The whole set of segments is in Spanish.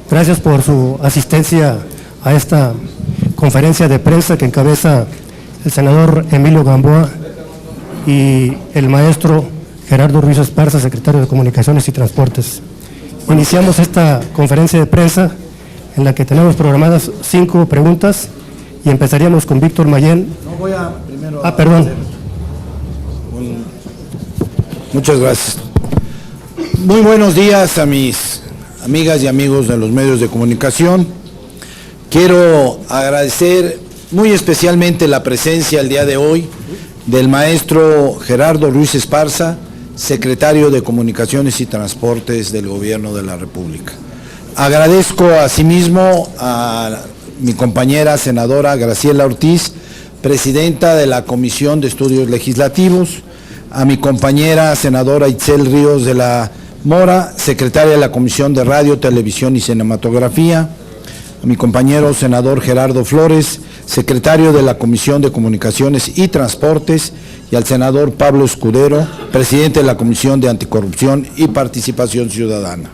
Gracias por su asistencia a esta conferencia de prensa que encabeza el senador Emilio Gamboa y el maestro Gerardo Ruiz Esparza, secretario de Comunicaciones y Transportes. Iniciamos esta conferencia de prensa en la que tenemos programadas 5 preguntas y empezaríamos con Víctor Mayén. Perdón. Muchas gracias. Muy buenos días a mis amigas y amigos de los medios de comunicación. Quiero agradecer muy especialmente la presencia el día de hoy del maestro Gerardo Ruiz Esparza, secretario de Comunicaciones y Transportes del Gobierno de la República. Agradezco asimismo a mi compañera senadora Graciela Ortiz, presidenta de la Comisión de Estudios Legislativos, a mi compañera senadora Itzel Ríos de la Mora, secretaria de la Comisión de Radio, Televisión y Cinematografía, a mi compañero senador Gerardo Flores, secretario de la Comisión de Comunicaciones y Transportes, y al senador Pablo Escudero, presidente de la Comisión de Anticorrupción y Participación Ciudadana.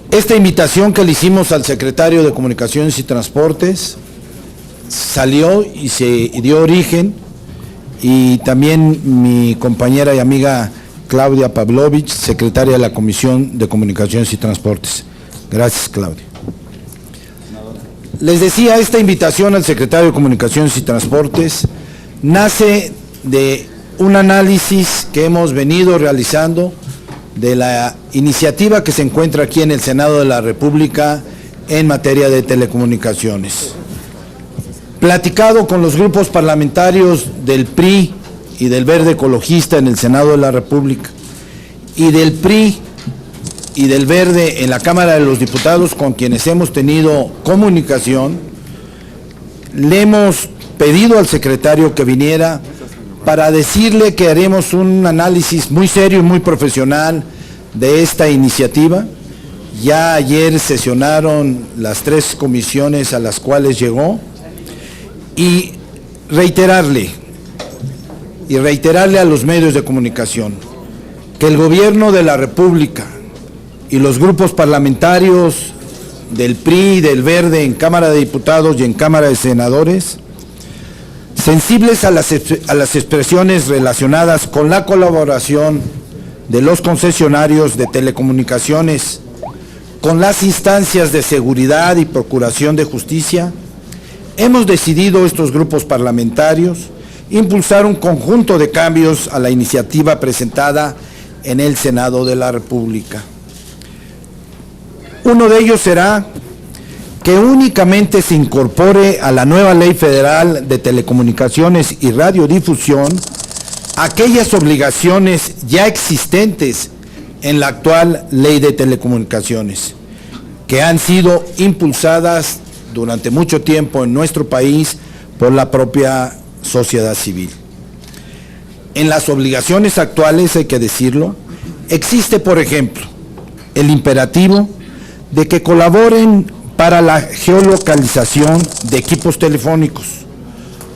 Esta invitación que le hicimos al secretario de Comunicaciones y Transportes salió y se dio origen, y también mi compañera y amiga Claudia Pavlovich, secretaria de la Comisión de Comunicaciones y Transportes. Gracias, Claudia. Les decía, esta invitación al secretario de Comunicaciones y Transportes nace de un análisis que hemos venido realizando de la iniciativa que se encuentra aquí en el Senado de la República en materia de telecomunicaciones. Platicado con los grupos parlamentarios del PRI y del Verde Ecologista en el Senado de la República, y del PRI y del Verde en la Cámara de los Diputados, con quienes hemos tenido comunicación, le hemos pedido al secretario que viniera para decirle que haremos un análisis muy serio y muy profesional de esta iniciativa. Ya ayer sesionaron las 3 comisiones a las cuales llegó, y reiterarle a los medios de comunicación que el Gobierno de la República y los grupos parlamentarios del PRI y del Verde en Cámara de Diputados y en Cámara de Senadores, sensibles a las expresiones relacionadas con la colaboración de los concesionarios de telecomunicaciones con las instancias de seguridad y procuración de justicia, hemos decidido estos grupos parlamentarios impulsar un conjunto de cambios a la iniciativa presentada en el Senado de la República. Uno de ellos será que únicamente se incorpore a la nueva Ley Federal de Telecomunicaciones y Radiodifusión aquellas obligaciones ya existentes en la actual Ley de Telecomunicaciones, que han sido impulsadas durante mucho tiempo en nuestro país por la propia sociedad civil. En las obligaciones actuales, hay que decirlo, existe, por ejemplo, el imperativo de que colaboren para la geolocalización de equipos telefónicos,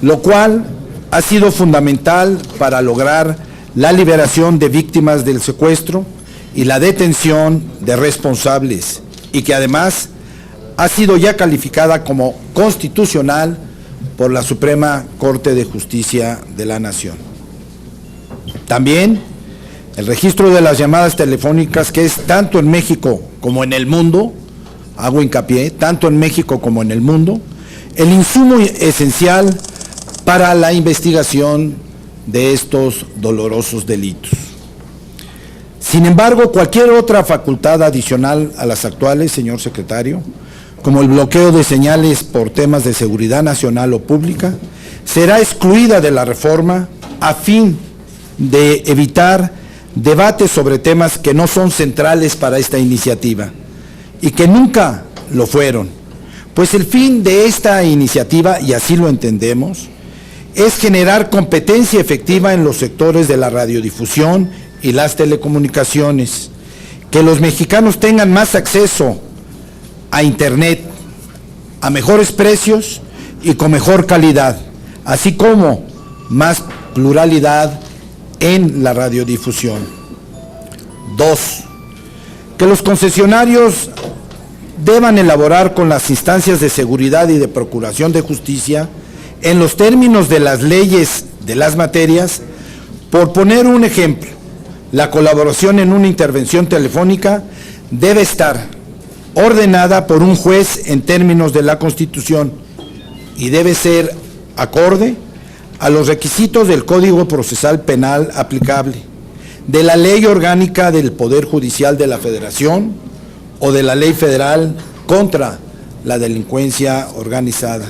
lo cual ha sido fundamental para lograr la liberación de víctimas del secuestro y la detención de responsables, y que además ha sido ya calificada como constitucional por la Suprema Corte de Justicia de la Nación. También el registro de las llamadas telefónicas, que es tanto en México como en el mundo, hago hincapié, tanto en México como en el mundo, el insumo esencial para la investigación de estos dolorosos delitos. Sin embargo, cualquier otra facultad adicional a las actuales, señor secretario, como el bloqueo de señales por temas de seguridad nacional o pública, será excluida de la reforma a fin de evitar debates sobre temas que no son centrales para esta iniciativa y que nunca lo fueron, pues el fin de esta iniciativa, y así lo entendemos, es generar competencia efectiva en los sectores de la radiodifusión y las telecomunicaciones, que los mexicanos tengan más acceso a Internet, a mejores precios y con mejor calidad, así como más pluralidad en la radiodifusión. 2. que los concesionarios deban elaborar con las instancias de seguridad y de procuración de justicia, en los términos de las leyes de las materias. Por poner un ejemplo, la colaboración en una intervención telefónica debe estar ordenada por un juez en términos de la Constitución y debe ser acorde a los requisitos del Código Procesal Penal aplicable, de la Ley Orgánica del Poder Judicial de la Federación o de la Ley Federal contra la delincuencia organizada.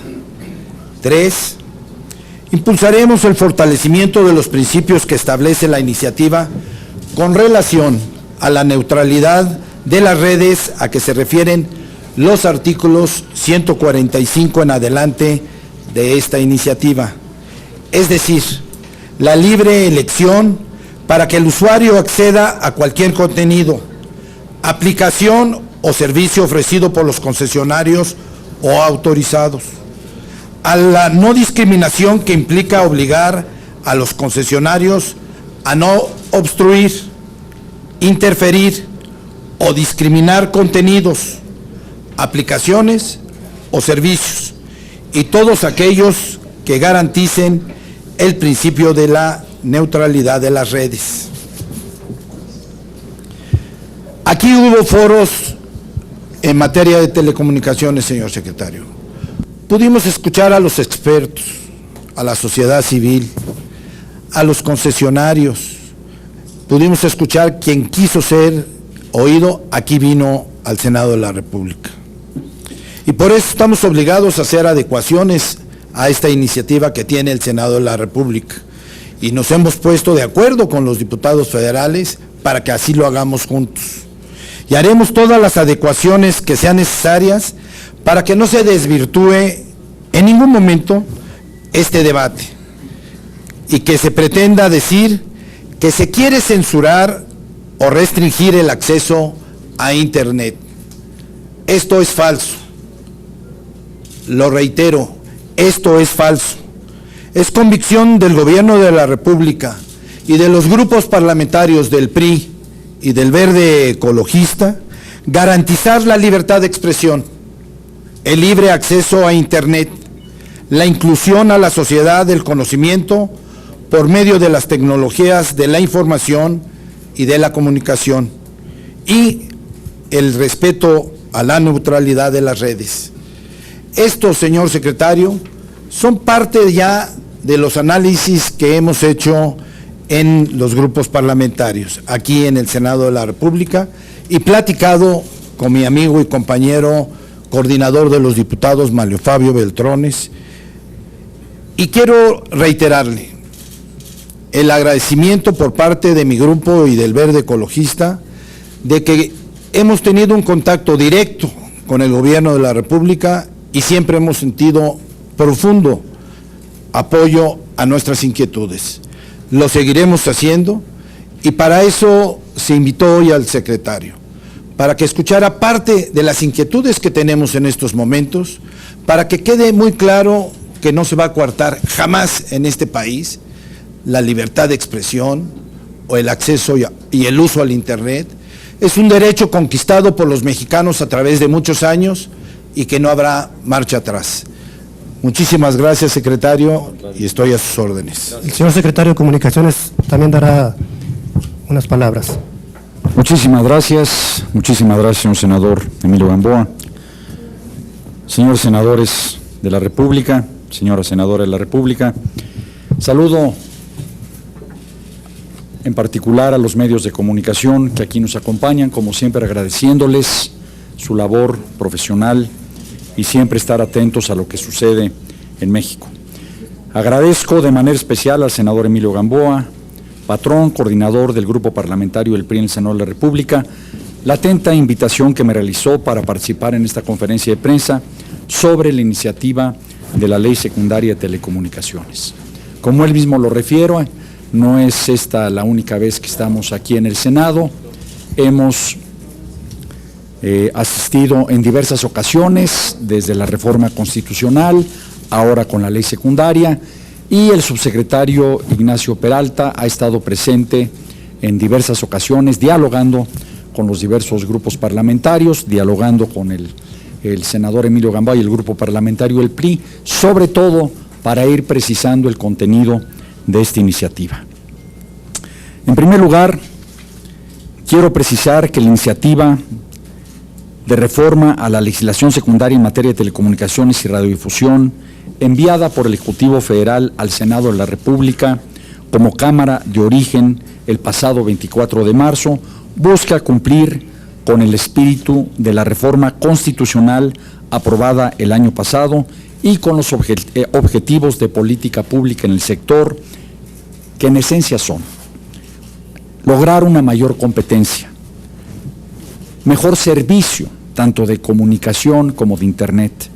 3. Impulsaremos el fortalecimiento de los principios que establece la iniciativa con relación a la neutralidad de las redes a que se refieren los artículos 145 en adelante de esta iniciativa, es decir, la libre elección para que el usuario acceda a cualquier contenido, aplicación o servicio ofrecido por los concesionarios o autorizados, a la no discriminación que implica obligar a los concesionarios a no obstruir, interferir o discriminar contenidos, aplicaciones o servicios, y todos aquellos que garanticen el principio de la neutralidad de las redes. Aquí hubo foros en materia de telecomunicaciones, señor secretario. Pudimos escuchar a los expertos, a la sociedad civil, a los concesionarios, pudimos escuchar quien quiso ser oído, aquí vino al Senado de la República. Y por eso estamos obligados a hacer adecuaciones a esta iniciativa que tiene el Senado de la República. Y nos hemos puesto de acuerdo con los diputados federales para que así lo hagamos juntos. Y haremos todas las adecuaciones que sean necesarias para que no se desvirtúe en ningún momento este debate y que se pretenda decir que se quiere censurar o restringir el acceso a Internet. Esto es falso. Lo reitero, esto es falso. Es convicción del Gobierno de la República y de los grupos parlamentarios del PRI y del Verde Ecologista garantizar la libertad de expresión, el libre acceso a Internet, la inclusión a la sociedad del conocimiento por medio de las tecnologías de la información y de la comunicación, y el respeto a la neutralidad de las redes. Esto, señor secretario, son parte ya de los análisis que hemos hecho en los grupos parlamentarios, aquí en el Senado de la República, y platicado con mi amigo y compañero coordinador de los diputados, Mario Fabio Beltrones, y quiero reiterarle el agradecimiento por parte de mi grupo y del Verde Ecologista de que hemos tenido un contacto directo con el Gobierno de la República y siempre hemos sentido profundo apoyo a nuestras inquietudes. Lo seguiremos haciendo y para eso se invitó hoy al secretario, para que escuchara parte de las inquietudes que tenemos en estos momentos, para que quede muy claro que no se va a coartar jamás en este país la libertad de expresión o el acceso y el uso al Internet. Es un derecho conquistado por los mexicanos a través de muchos años y que no habrá marcha atrás. Muchísimas gracias, secretario, y estoy a sus órdenes. El señor secretario de Comunicaciones también dará unas palabras. Muchísimas gracias, señor senador Emilio Gamboa. Señores senadores de la República, señora senadora de la República, saludo en particular a los medios de comunicación que aquí nos acompañan, como siempre agradeciéndoles su labor profesional y siempre estar atentos a lo que sucede en México. Agradezco de manera especial al senador Emilio Gamboa, patrón, coordinador del Grupo Parlamentario del PRI en el Senado de la República, la atenta invitación que me realizó para participar en esta conferencia de prensa sobre la iniciativa de la Ley Secundaria de Telecomunicaciones. Como él mismo lo refiero, no es esta la única vez que estamos aquí en el Senado. Hemos asistido en diversas ocasiones, desde la reforma constitucional, ahora con la ley secundaria, y el subsecretario Ignacio Peralta ha estado presente en diversas ocasiones, dialogando con los diversos grupos parlamentarios, dialogando con el senador Emilio Gamboa y el grupo parlamentario del PRI, sobre todo para ir precisando el contenido de esta iniciativa. En primer lugar, quiero precisar que la iniciativa de reforma a la legislación secundaria en materia de telecomunicaciones y radiodifusión, enviada por el Ejecutivo Federal al Senado de la República como Cámara de Origen el pasado 24 de marzo, busca cumplir con el espíritu de la reforma constitucional aprobada el año pasado y con los objetivos de política pública en el sector, que en esencia son: lograr una mayor competencia, mejor servicio, tanto de comunicación como de Internet,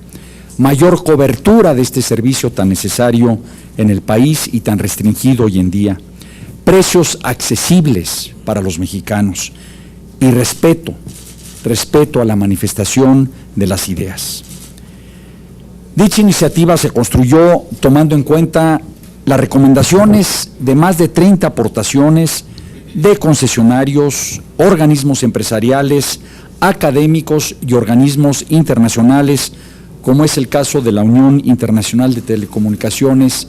mayor cobertura de este servicio tan necesario en el país y tan restringido hoy en día, precios accesibles para los mexicanos y respeto a la manifestación de las ideas. Dicha iniciativa se construyó tomando en cuenta las recomendaciones de más de 30 aportaciones de concesionarios, organismos empresariales, académicos y organismos internacionales, como es el caso de la Unión Internacional de Telecomunicaciones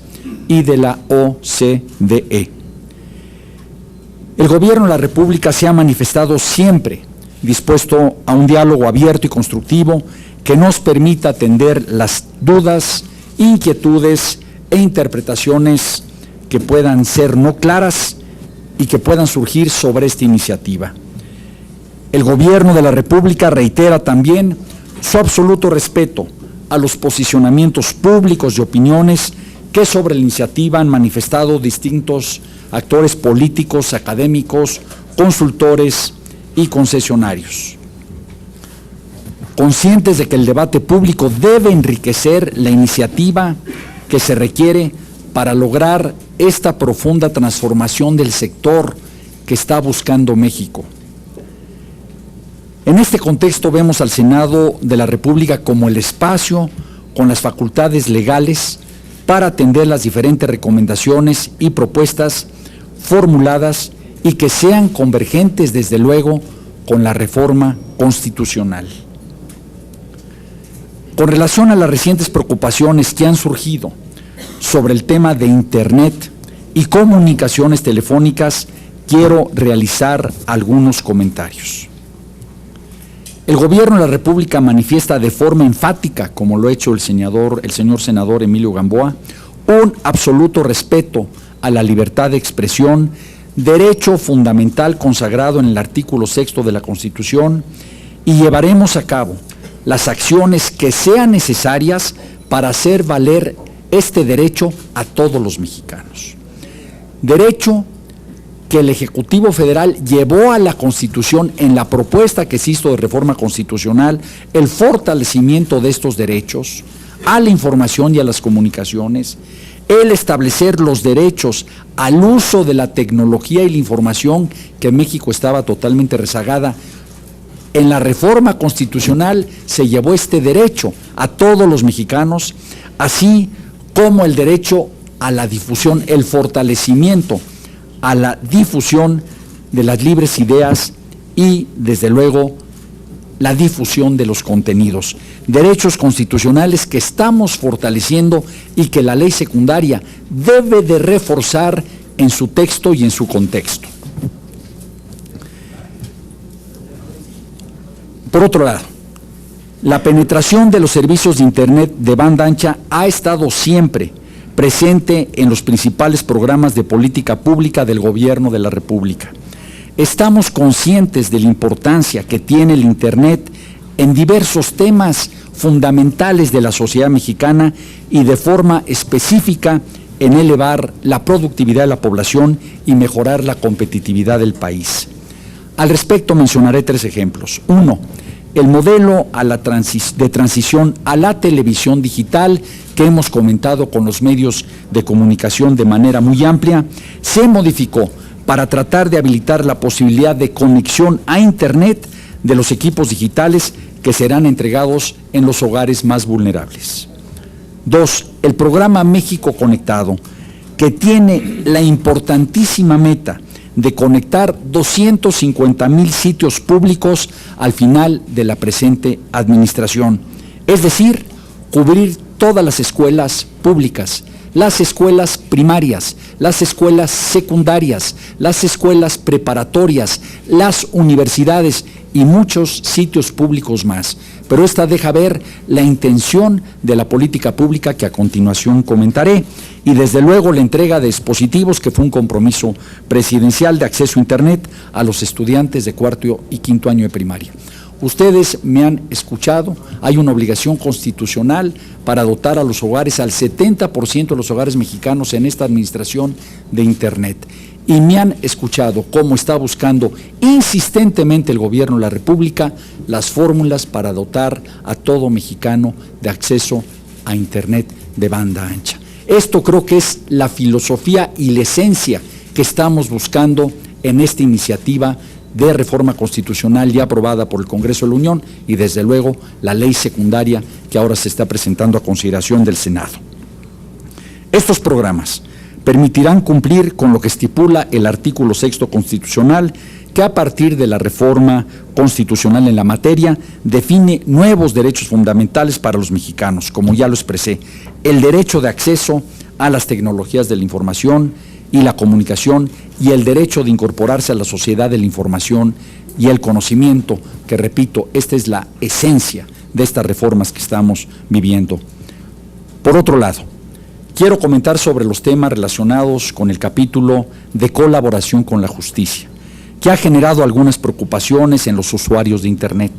y de la OCDE. El Gobierno de la República se ha manifestado siempre dispuesto a un diálogo abierto y constructivo que nos permita atender las dudas, inquietudes e interpretaciones que puedan ser no claras y que puedan surgir sobre esta iniciativa. El Gobierno de la República reitera también su absoluto respeto a los posicionamientos públicos y opiniones que sobre la iniciativa han manifestado distintos actores políticos, académicos, consultores y concesionarios. Conscientes de que el debate público debe enriquecer la iniciativa que se requiere para lograr esta profunda transformación del sector que está buscando México. En este contexto vemos al Senado de la República como el espacio con las facultades legales para atender las diferentes recomendaciones y propuestas formuladas y que sean convergentes, desde luego, con la reforma constitucional. Con relación a las recientes preocupaciones que han surgido sobre el tema de Internet y comunicaciones telefónicas, quiero realizar algunos comentarios. El Gobierno de la República manifiesta de forma enfática, como lo ha hecho el señor senador Emilio Gamboa, un absoluto respeto a la libertad de expresión, derecho fundamental consagrado en el artículo 6 de la Constitución, y llevaremos a cabo las acciones que sean necesarias para hacer valer este derecho a todos los mexicanos. Derecho que el Ejecutivo Federal llevó a la Constitución en la propuesta que se hizo de reforma constitucional, el fortalecimiento de estos derechos a la información y a las comunicaciones, el establecer los derechos al uso de la tecnología y la información, que México estaba totalmente rezagada. En la reforma constitucional se llevó este derecho a todos los mexicanos, así como el derecho a la difusión, el fortalecimiento a la difusión de las libres ideas y, desde luego, la difusión de los contenidos. Derechos constitucionales que estamos fortaleciendo y que la ley secundaria debe de reforzar en su texto y en su contexto. Por otro lado, la penetración de los servicios de Internet de banda ancha ha estado siempre presente en los principales programas de política pública del Gobierno de la República. Estamos conscientes de la importancia que tiene el Internet en diversos temas fundamentales de la sociedad mexicana y de forma específica en elevar la productividad de la población y mejorar la competitividad del país. Al respecto mencionaré 3 ejemplos. 1. El modelo de transición a la televisión digital, que hemos comentado con los medios de comunicación de manera muy amplia, se modificó para tratar de habilitar la posibilidad de conexión a Internet de los equipos digitales que serán entregados en los hogares más vulnerables. 2. El programa México Conectado, que tiene la importantísima meta de conectar 250,000 sitios públicos al final de la presente administración. Es decir, cubrir todas las escuelas públicas, las escuelas primarias, las escuelas secundarias, las escuelas preparatorias, las universidades y muchos sitios públicos más. Pero esta deja ver la intención de la política pública que a continuación comentaré, y desde luego la entrega de dispositivos, que fue un compromiso presidencial de acceso a Internet a los estudiantes de cuarto y quinto año de primaria. Ustedes me han escuchado, hay una obligación constitucional para dotar a los hogares, al 70% de los hogares mexicanos en esta administración, de Internet. Y me han escuchado cómo está buscando insistentemente el gobierno de la República las fórmulas para dotar a todo mexicano de acceso a Internet de banda ancha. Esto creo que es la filosofía y la esencia que estamos buscando en esta iniciativa de reforma constitucional ya aprobada por el Congreso de la Unión, y desde luego la ley secundaria que ahora se está presentando a consideración del Senado. Estos programas permitirán cumplir con lo que estipula el artículo 6º constitucional, que a partir de la reforma constitucional en la materia define nuevos derechos fundamentales para los mexicanos, como ya lo expresé: el derecho de acceso a las tecnologías de la información y la comunicación, y el derecho de incorporarse a la sociedad de la información y el conocimiento, que repito, esta es la esencia de estas reformas que estamos viviendo. Por otro lado, quiero comentar sobre los temas relacionados con el capítulo de colaboración con la justicia, que ha generado algunas preocupaciones en los usuarios de Internet.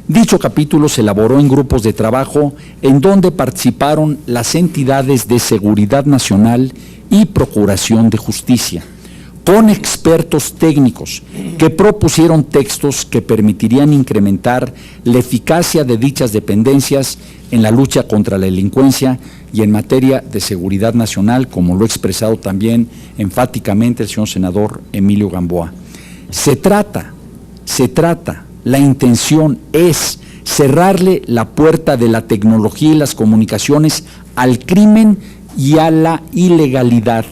Dicho capítulo se elaboró en grupos de trabajo en donde participaron las entidades de seguridad nacional y procuración de justicia, con expertos técnicos que propusieron textos que permitirían incrementar la eficacia de dichas dependencias en la lucha contra la delincuencia y en materia de seguridad nacional, como lo ha expresado también enfáticamente el señor senador Emilio Gamboa. La intención es cerrarle la puerta de la tecnología y las comunicaciones al crimen y a la ilegalidad,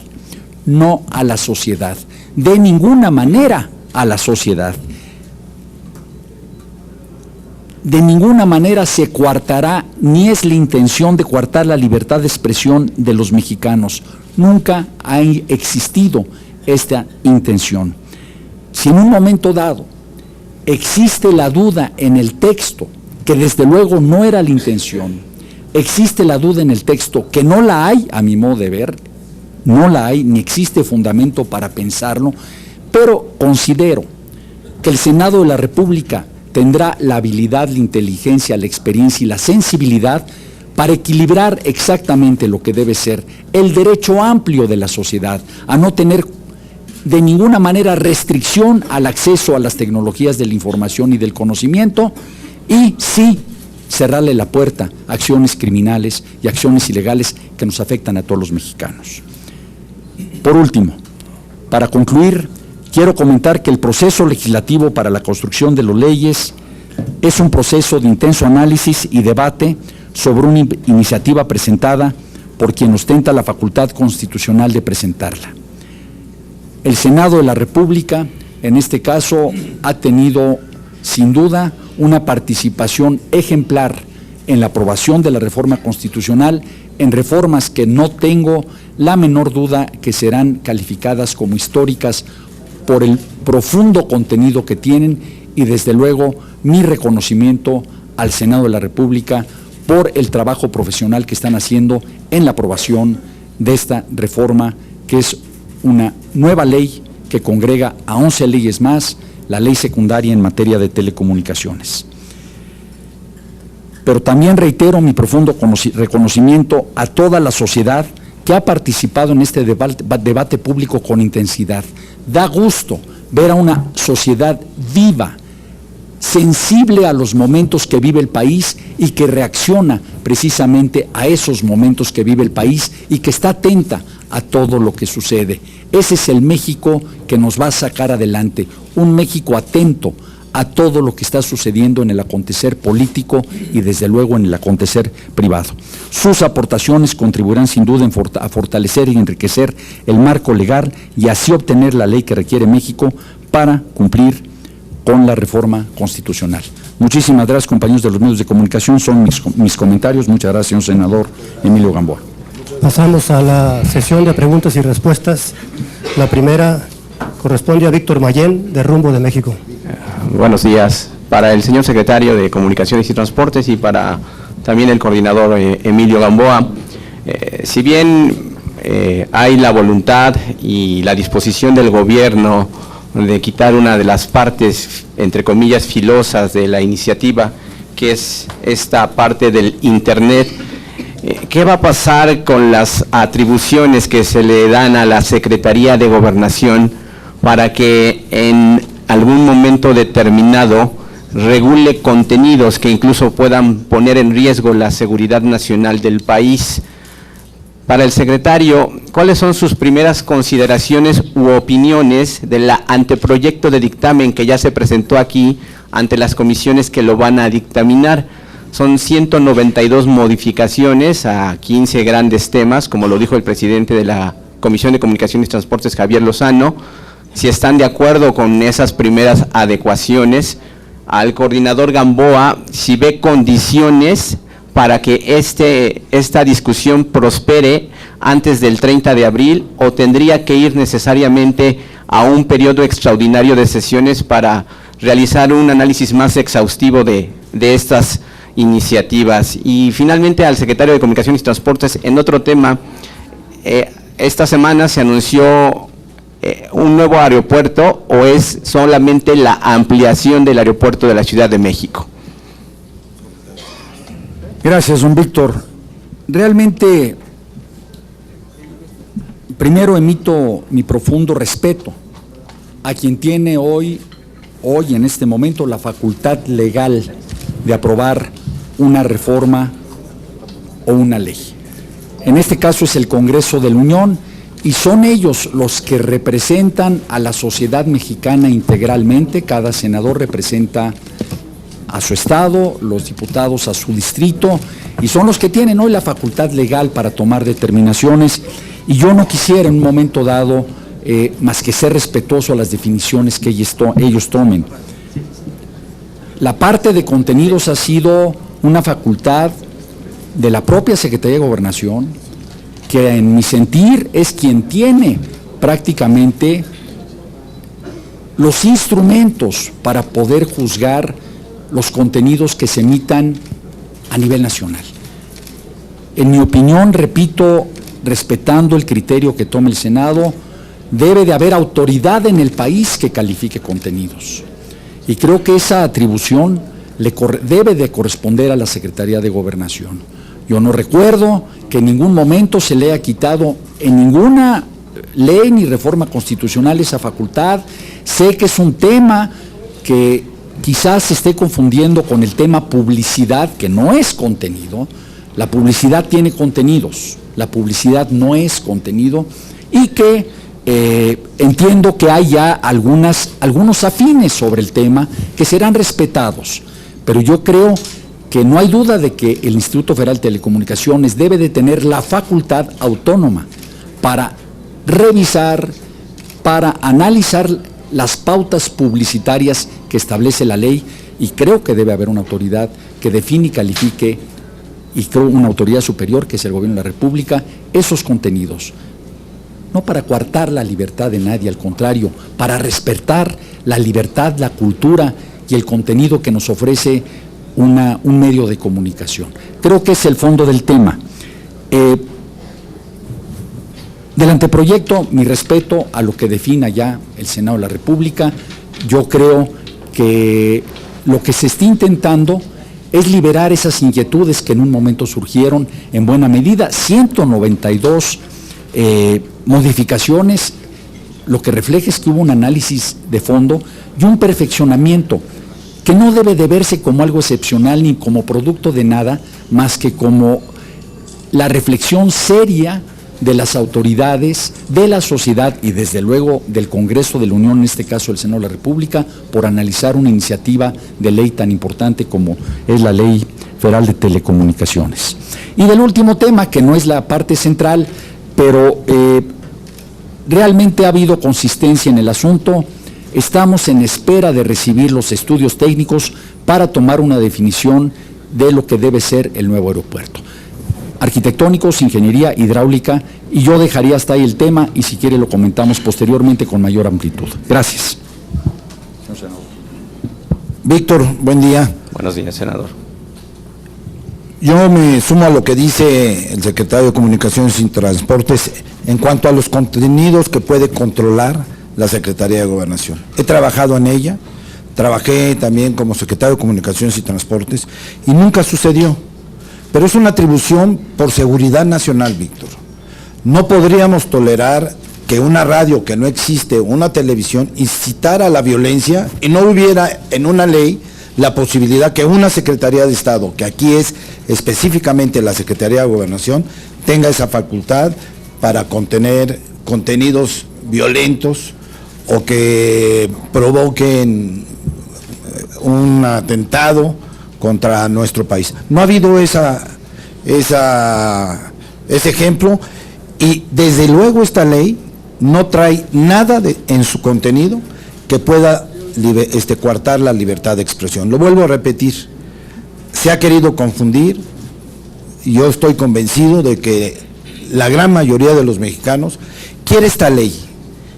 no a la sociedad, de ninguna manera a la sociedad. De ninguna manera se coartará, ni es la intención de coartar la libertad de expresión de los mexicanos. Nunca ha existido esta intención. Si en un momento dado existe la duda en el texto, que desde luego no era la intención, existe la duda en el texto, que no la hay, a mi modo de ver, no la hay, ni existe fundamento para pensarlo, pero considero que el Senado de la República tendrá la habilidad, la inteligencia, la experiencia y la sensibilidad para equilibrar exactamente lo que debe ser el derecho amplio de la sociedad a no tener de ninguna manera restricción al acceso a las tecnologías de la información y del conocimiento, y sí cerrarle la puerta a acciones criminales y acciones ilegales que nos afectan a todos los mexicanos. Por último, para concluir, quiero comentar que el proceso legislativo para la construcción de las leyes es un proceso de intenso análisis y debate sobre una iniciativa presentada por quien ostenta la facultad constitucional de presentarla. El Senado de la República, en este caso, ha tenido, sin duda, una participación ejemplar en la aprobación de la reforma constitucional, en reformas que no tengo la menor duda que serán calificadas como históricas por el profundo contenido que tienen, y desde luego mi reconocimiento al Senado de la República por el trabajo profesional que están haciendo en la aprobación de esta reforma, que es una nueva ley que congrega a 11 leyes más, la ley secundaria en materia de telecomunicaciones. Pero también reitero mi profundo reconocimiento a toda la sociedad que ha participado en este debate público con intensidad. Da gusto ver a una sociedad viva, sensible a los momentos que vive el país y que reacciona precisamente a esos momentos que vive el país y que está atenta a todo lo que sucede. Ese es el México que nos va a sacar adelante, un México atento a todo lo que está sucediendo en el acontecer político y desde luego en el acontecer privado. Sus aportaciones contribuirán sin duda a fortalecer y enriquecer el marco legal y así obtener la ley que requiere México para cumplir con la reforma constitucional. Muchísimas gracias, compañeros de los medios de comunicación. Son mis comentarios. Muchas gracias, señor senador Emilio Gamboa. Pasamos a la sesión de preguntas y respuestas. La primera corresponde a Víctor Mayén, de Rumbo de México. Buenos días. Para el señor secretario de Comunicaciones y Transportes y para también el coordinador Emilio Gamboa, si bien hay la voluntad y la disposición del gobierno de quitar una de las partes, entre comillas, filosas de la iniciativa, que es esta parte del Internet, ¿qué va a pasar con las atribuciones que se le dan a la Secretaría de Gobernación para que en algún momento determinado regule contenidos que incluso puedan poner en riesgo la seguridad nacional del país? Para el secretario, ¿cuáles son sus primeras consideraciones u opiniones del anteproyecto de dictamen que ya se presentó aquí ante las comisiones que lo van a dictaminar? Son 192 modificaciones a 15 grandes temas, como lo dijo el presidente de la Comisión de Comunicaciones y Transportes, Javier Lozano. Si están de acuerdo con esas primeras adecuaciones, al coordinador Gamboa, si ve condiciones para que esta discusión prospere antes del 30 de abril o tendría que ir necesariamente a un periodo extraordinario de sesiones para realizar un análisis más exhaustivo de estas iniciativas. Y finalmente al secretario de Comunicaciones y Transportes, en otro tema, esta semana se anunció un nuevo aeropuerto o es solamente la ampliación del aeropuerto de la Ciudad de México. Gracias, don Víctor. Realmente, primero emito mi profundo respeto a quien tiene hoy en este momento, la facultad legal de aprobar una reforma o una ley. En este caso es el Congreso de la Unión y son ellos los que representan a la sociedad mexicana integralmente. Cada senador representa a su estado, los diputados a su distrito, y son los que tienen hoy la facultad legal para tomar determinaciones, y yo no quisiera en un momento dado más que ser respetuoso a las definiciones que ellos tomen. La parte de contenidos ha sido una facultad de la propia Secretaría de Gobernación, que en mi sentir es quien tiene prácticamente los instrumentos para poder juzgar los contenidos que se emitan a nivel nacional. En mi opinión, repito, respetando el criterio que tome el Senado, debe de haber autoridad en el país que califique contenidos. Y creo que esa atribución debe de corresponder a la Secretaría de Gobernación. Yo no recuerdo que en ningún momento se le haya quitado en ninguna ley ni reforma constitucional esa facultad. Sé que es un tema que quizás se esté confundiendo con el tema publicidad, que no es contenido. La publicidad tiene contenidos, la publicidad no es contenido, y que entiendo que hay ya algunos afines sobre el tema que serán respetados, pero yo creo que no hay duda de que el Instituto Federal de Telecomunicaciones debe de tener la facultad autónoma para revisar, para analizar las pautas publicitarias que establece la ley, y creo que debe haber una autoridad que define y califique, y creo una autoridad superior que es el Gobierno de la República, esos contenidos. No para coartar la libertad de nadie, al contrario, para respetar la libertad, la cultura y el contenido que nos ofrece un medio de comunicación. Creo que es el fondo del tema. Del anteproyecto, mi respeto a lo que defina ya el Senado de la República. Yo creo que lo que se está intentando es liberar esas inquietudes que en un momento surgieron en buena medida. 192 modificaciones, lo que refleja es que hubo un análisis de fondo y un perfeccionamiento que no debe de verse como algo excepcional ni como producto de nada, más que como la reflexión seria de las autoridades, de la sociedad y desde luego del Congreso de la Unión, en este caso el Senado de la República, por analizar una iniciativa de ley tan importante como es la Ley Federal de Telecomunicaciones. Y del último tema, que no es la parte central, pero realmente ha habido consistencia en el asunto. Estamos en espera de recibir los estudios técnicos para tomar una definición de lo que debe ser el nuevo aeropuerto. Arquitectónicos, ingeniería, hidráulica, y yo dejaría hasta ahí el tema y si quiere lo comentamos posteriormente con mayor amplitud. Gracias. Víctor, buen día. Buenos días, senador. Yo me sumo a lo que dice el secretario de Comunicaciones y Transportes en cuanto a los contenidos que puede controlar la Secretaría de Gobernación. He trabajado en ella, trabajé también como secretario de Comunicaciones y Transportes y nunca sucedió. Pero es una atribución por seguridad nacional, Víctor. No podríamos tolerar que una radio que no existe, una televisión, incitara a la violencia y no hubiera en una ley la posibilidad que una Secretaría de Estado, que aquí es específicamente la Secretaría de Gobernación, tenga esa facultad para contener contenidos violentos o que provoquen un atentado contra nuestro país. No ha habido ese ejemplo y desde luego esta ley no trae nada en su contenido que pueda coartar la libertad de expresión. Lo vuelvo a repetir, se ha querido confundir y yo estoy convencido de que la gran mayoría de los mexicanos quiere esta ley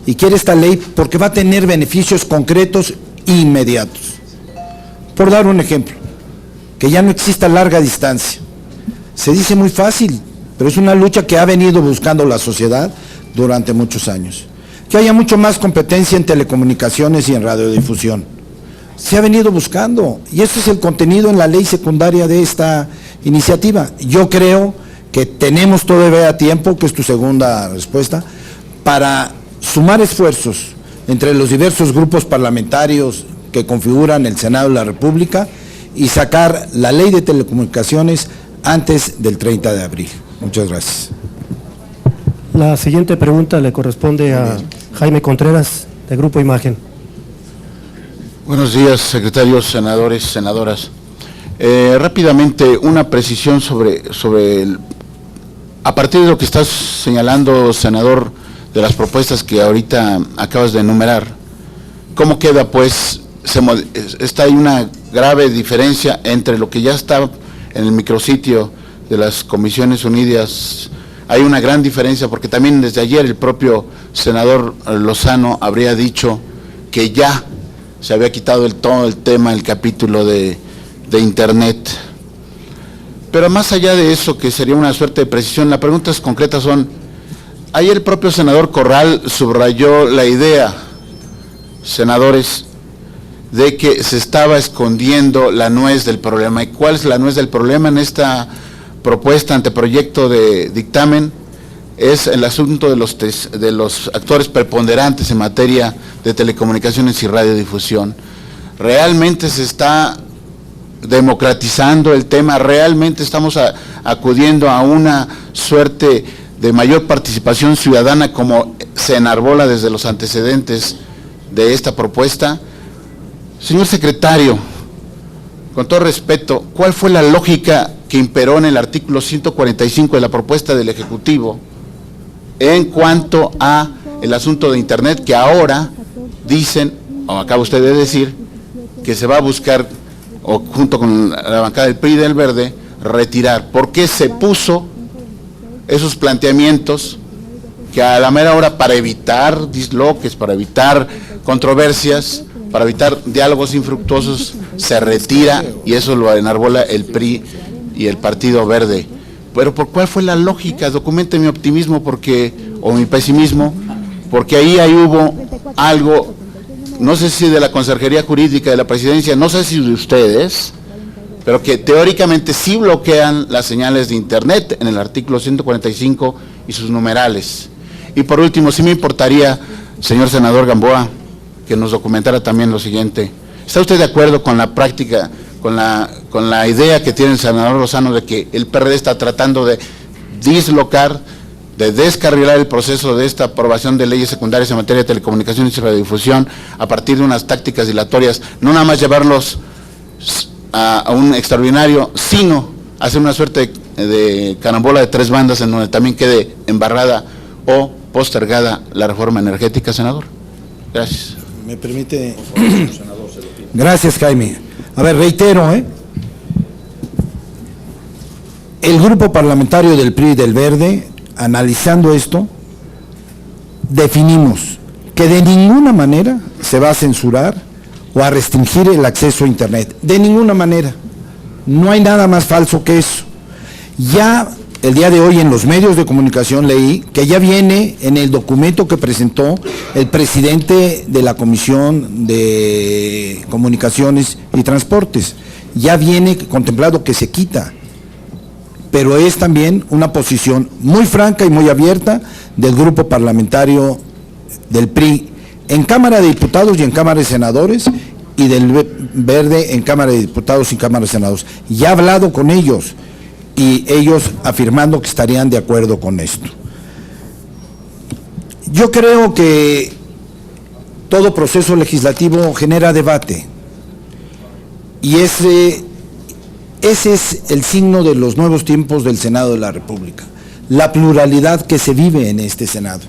y quiere esta ley porque va a tener beneficios concretos e inmediatos. Por dar un ejemplo, que ya no exista larga distancia. Se dice muy fácil, pero es una lucha que ha venido buscando la sociedad durante muchos años. Que haya mucho más competencia en telecomunicaciones y en radiodifusión. Se ha venido buscando, y este es el contenido en la ley secundaria de esta iniciativa. Yo creo que tenemos todavía tiempo, que es tu segunda respuesta, para sumar esfuerzos entre los diversos grupos parlamentarios que configuran el Senado de la República y sacar la ley de telecomunicaciones antes del 30 de abril. Muchas gracias. La siguiente pregunta le corresponde a Jaime Contreras, de Grupo Imagen. Buenos días, secretarios, senadores, senadoras. Rápidamente, una precisión a partir de lo que estás señalando, senador, de las propuestas que ahorita acabas de enumerar, ¿cómo queda, pues? Está ahí una grave diferencia entre lo que ya está en el micrositio de las Comisiones Unidas. Hay una gran diferencia porque también desde ayer el propio senador Lozano habría dicho que ya se había quitado todo el tema, el capítulo de Internet. Pero más allá de eso, que sería una suerte de precisión, las preguntas concretas son, ayer el propio senador Corral subrayó la idea, senadores, de que se estaba escondiendo la nuez del problema. ¿Y cuál es la nuez del problema en esta propuesta, anteproyecto de dictamen? Es el asunto de los actores preponderantes en materia de telecomunicaciones y radiodifusión. ¿Realmente se está democratizando el tema? ¿Realmente estamos acudiendo a una suerte de mayor participación ciudadana como se enarbola desde los antecedentes de esta propuesta? Señor secretario, con todo respeto, ¿cuál fue la lógica que imperó en el artículo 145 de la propuesta del Ejecutivo en cuanto a el asunto de Internet, que ahora dicen, o acaba usted de decir, que se va a buscar, o junto con la bancada del PRI y del Verde, retirar? ¿Por qué se puso esos planteamientos que a la mera hora, para evitar disloques, para evitar controversias, para evitar diálogos infructuosos, se retira, y eso lo enarbola el PRI y el Partido Verde? Pero ¿por cuál fue la lógica? Documente mi optimismo o mi pesimismo, porque ahí hubo algo, no sé si de la Consejería Jurídica de la Presidencia, no sé si de ustedes, pero que teóricamente sí bloquean las señales de Internet en el artículo 145 y sus numerales. Y por último, sí me importaría, señor senador Gamboa, que nos documentara también lo siguiente. ¿Está usted de acuerdo con la práctica, con la idea que tiene el senador Lozano de que el PRD está tratando de dislocar, de descarrilar el proceso de esta aprobación de leyes secundarias en materia de telecomunicaciones y radiodifusión a partir de unas tácticas dilatorias, no nada más llevarlos a un extraordinario, sino hacer una suerte de carambola de 3 bandas en donde también quede embarrada o postergada la reforma energética, senador? Gracias. ¿Me permite? Gracias, Jaime. A ver, reitero, el grupo parlamentario del PRI y del Verde, analizando esto, definimos que de ninguna manera se va a censurar o a restringir el acceso a Internet. De ninguna manera. No hay nada más falso que eso. Ya el día de hoy en los medios de comunicación leí que ya viene en el documento que presentó el presidente de la Comisión de Comunicaciones y Transportes. Ya viene contemplado que se quita. Pero es también una posición muy franca y muy abierta del grupo parlamentario del PRI en Cámara de Diputados y en Cámara de Senadores, y del Verde en Cámara de Diputados y Cámara de Senadores. Ya he hablado con ellos y ellos afirmando que estarían de acuerdo con esto. Yo creo que todo proceso legislativo genera debate y ese es el signo de los nuevos tiempos del Senado de la República, la pluralidad que se vive en este Senado.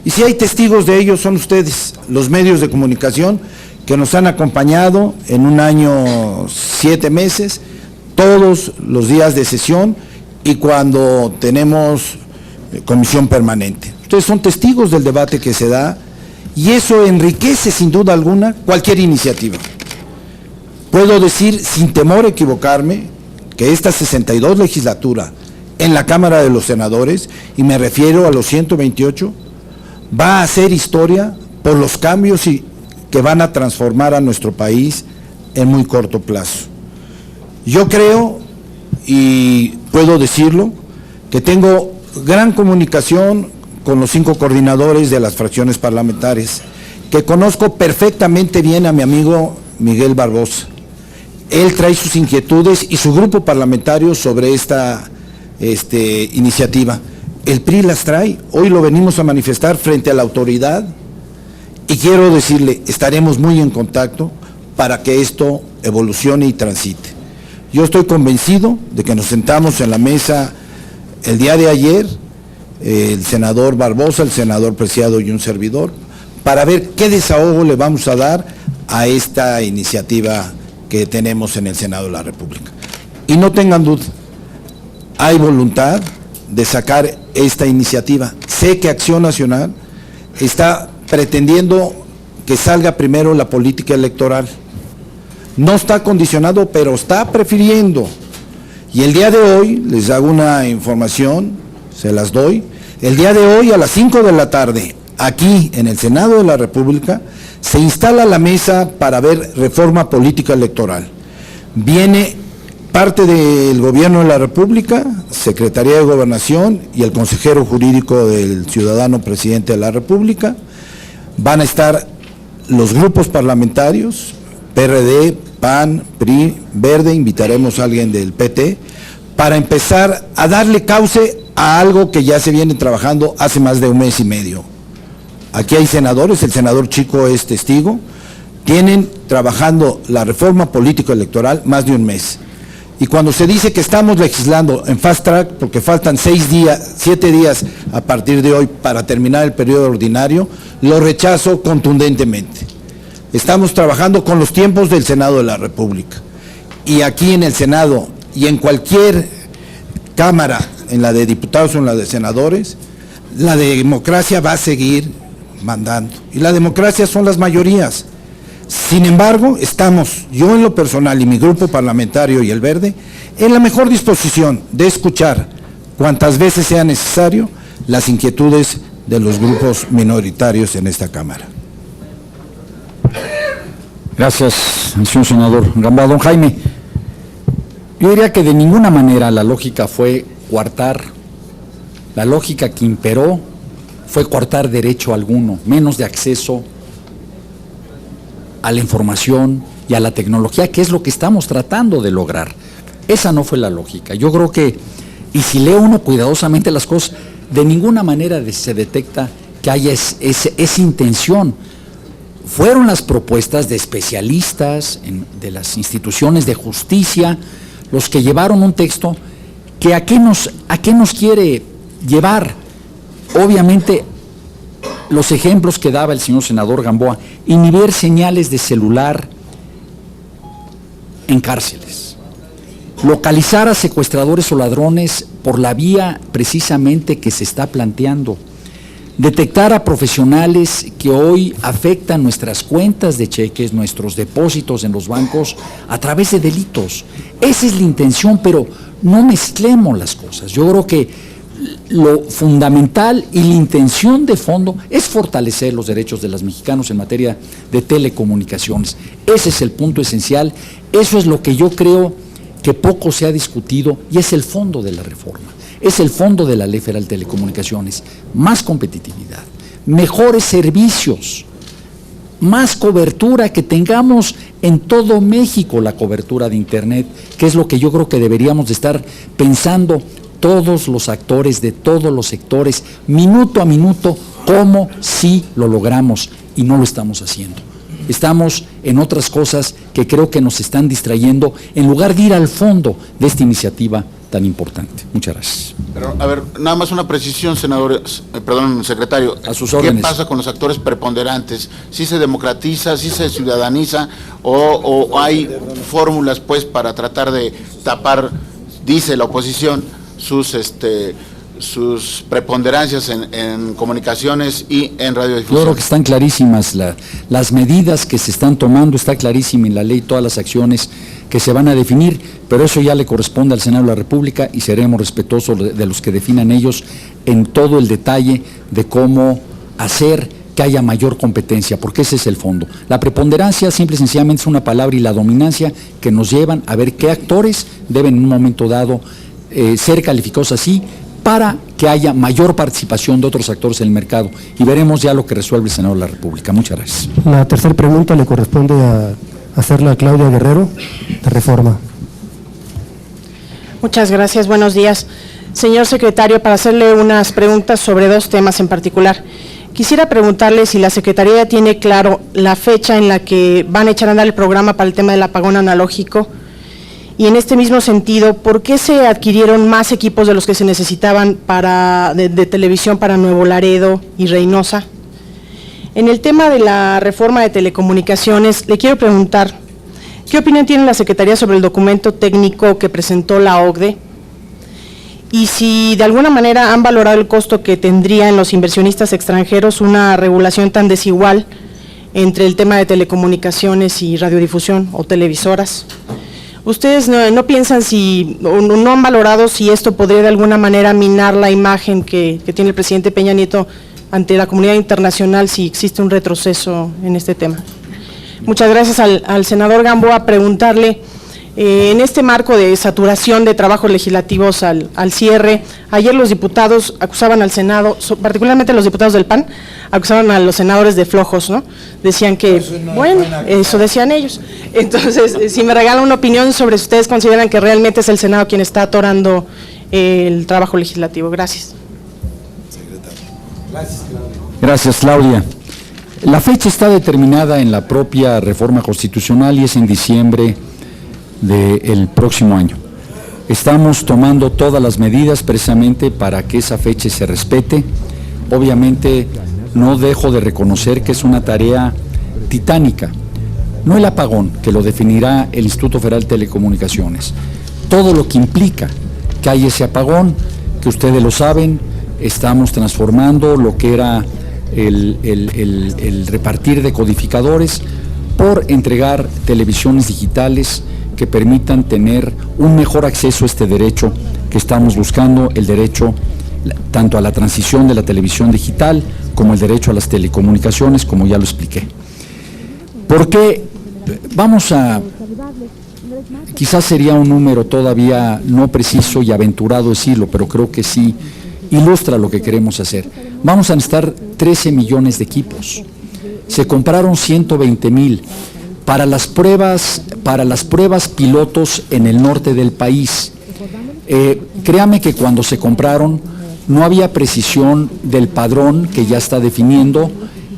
Y si hay testigos de ello son ustedes, los medios de comunicación que nos han acompañado en un año 7 meses, todos los días de sesión y cuando tenemos comisión permanente. Ustedes son testigos del debate que se da y eso enriquece sin duda alguna cualquier iniciativa. Puedo decir sin temor a equivocarme que esta 62 legislatura en la Cámara de los Senadores, y me refiero a los 128, va a hacer historia por los cambios que van a transformar a nuestro país en muy corto plazo. Yo creo, y puedo decirlo, que tengo gran comunicación con los 5 coordinadores de las fracciones parlamentarias, que conozco perfectamente bien a mi amigo Miguel Barbosa. Él trae sus inquietudes y su grupo parlamentario sobre esta iniciativa. El PRI las trae, hoy lo venimos a manifestar frente a la autoridad y quiero decirle, estaremos muy en contacto para que esto evolucione y transite. Yo estoy convencido de que nos sentamos en la mesa el día de ayer, el senador Barbosa, el senador Preciado y un servidor, para ver qué desahogo le vamos a dar a esta iniciativa que tenemos en el Senado de la República. Y no tengan duda, hay voluntad de sacar esta iniciativa. Sé que Acción Nacional está pretendiendo que salga primero la política electoral. No está condicionado, pero está prefiriendo. Y el día de hoy, les hago una información, se las doy, el día de hoy a las 5 de la tarde, aquí en el Senado de la República, se instala la mesa para ver reforma política electoral. Viene parte del Gobierno de la República, Secretaría de Gobernación y el consejero jurídico del ciudadano presidente de la República. Van a estar los grupos parlamentarios, PRD, PAN, PRI, Verde, invitaremos a alguien del PT, para empezar a darle cauce a algo que ya se viene trabajando hace más de 1 mes y medio. Aquí hay senadores, el senador Chico es testigo, tienen trabajando la reforma política electoral más de 1 mes. Y cuando se dice que estamos legislando en fast track, porque faltan 7 días a partir de hoy para terminar el periodo ordinario, lo rechazo contundentemente. Estamos trabajando con los tiempos del Senado de la República. Y aquí en el Senado y en cualquier Cámara, en la de diputados o en la de senadores, la democracia va a seguir mandando. Y la democracia son las mayorías. Sin embargo, estamos, yo en lo personal y mi grupo parlamentario y el Verde, en la mejor disposición de escuchar cuantas veces sea necesario las inquietudes de los grupos minoritarios en esta Cámara. Gracias, señor senador Gamboa. Don Jaime, yo diría que de ninguna manera la lógica fue coartar, la lógica que imperó fue coartar derecho alguno, menos de acceso a la información y a la tecnología, que es lo que estamos tratando de lograr. Esa no fue la lógica. Yo creo que, y si leo uno cuidadosamente las cosas, de ninguna manera se detecta que haya esa intención. Fueron las propuestas de especialistas, de las instituciones de justicia, los que llevaron un texto que ¿a qué nos quiere llevar? Obviamente, los ejemplos que daba el señor senador Gamboa, inhibir señales de celular en cárceles, localizar a secuestradores o ladrones por la vía precisamente que se está planteando, detectar a profesionales que hoy afectan nuestras cuentas de cheques, nuestros depósitos en los bancos a través de delitos. Esa es la intención, pero no mezclemos las cosas. Yo creo que lo fundamental y la intención de fondo es fortalecer los derechos de los mexicanos en materia de telecomunicaciones. Ese es el punto esencial, eso es lo que yo creo que poco se ha discutido y es el fondo de la reforma. Es el fondo de la Ley Federal de Telecomunicaciones, más competitividad, mejores servicios, más cobertura, que tengamos en todo México la cobertura de Internet, que es lo que yo creo que deberíamos de estar pensando todos los actores de todos los sectores, minuto a minuto, cómo sí lo logramos y no lo estamos haciendo. Estamos en otras cosas que creo que nos están distrayendo en lugar de ir al fondo de esta iniciativa tan importante. Muchas gracias. Pero, a ver, nada más una precisión, secretario. A sus órdenes. ¿Qué pasa con los actores preponderantes? ¿Sí se democratiza, sí se ciudadaniza o hay fórmulas pues para tratar de tapar, dice la oposición, sus preponderancias en comunicaciones y en radiodifusión? Yo creo que están clarísimas las medidas que se están tomando, está clarísima en la ley todas las acciones que se van a definir, pero eso ya le corresponde al Senado de la República y seremos respetuosos de los que definan ellos en todo el detalle de cómo hacer que haya mayor competencia, porque ese es el fondo. La preponderancia simple y sencillamente es una palabra, y la dominancia que nos llevan a ver qué actores deben en un momento dado ser calificados así, para que haya mayor participación de otros actores en el mercado, y veremos ya lo que resuelve el Senado de la República. Muchas gracias. La tercera pregunta le corresponde a hacerla a Claudia Guerrero, de Reforma. Muchas gracias, buenos días. Señor secretario, para hacerle unas preguntas sobre dos temas en particular. Quisiera preguntarle si la Secretaría ya tiene claro la fecha en la que van a echar a andar el programa para el tema del apagón analógico. Y en este mismo sentido, ¿por qué se adquirieron más equipos de los que se necesitaban de televisión para Nuevo Laredo y Reynosa? En el tema de la reforma de telecomunicaciones, le quiero preguntar, ¿qué opinión tiene la Secretaría sobre el documento técnico que presentó la OCDE? Y si de alguna manera han valorado el costo que tendría en los inversionistas extranjeros una regulación tan desigual entre el tema de telecomunicaciones y radiodifusión o televisoras. ¿Ustedes no piensan o no han valorado si esto podría de alguna manera minar la imagen que tiene el presidente Peña Nieto ante la comunidad internacional si existe un retroceso en este tema? Muchas gracias al senador Gamboa. Preguntarle, en este marco de saturación de trabajos legislativos al cierre, ayer los diputados acusaban al Senado, particularmente los diputados del PAN, acusaban a los senadores de flojos, ¿no? Decían que, bueno, eso decían ellos. Entonces, si me regalan una opinión sobre si ustedes consideran que realmente es el Senado quien está atorando el trabajo legislativo. Gracias. Gracias, Claudia. La fecha está determinada en la propia reforma constitucional y es en diciembre del próximo año. Estamos tomando todas las medidas precisamente para que esa fecha se respete. Obviamente no dejo de reconocer que es una tarea titánica, no el apagón, que lo definirá el Instituto Federal de Telecomunicaciones, todo lo que implica que hay ese apagón, que ustedes lo saben, estamos transformando lo que era el repartir de codificadores por entregar televisiones digitales que permitan tener un mejor acceso a este derecho que estamos buscando, el derecho tanto a la transición de la televisión digital como el derecho a las telecomunicaciones, como ya lo expliqué. Porque quizás sería un número todavía no preciso y aventurado decirlo, pero creo que sí ilustra lo que queremos hacer. Vamos a necesitar 13 millones de equipos. Se compraron 120,000 para las pruebas pilotos en el norte del país. Créame que cuando se compraron no había precisión del padrón que ya está definiendo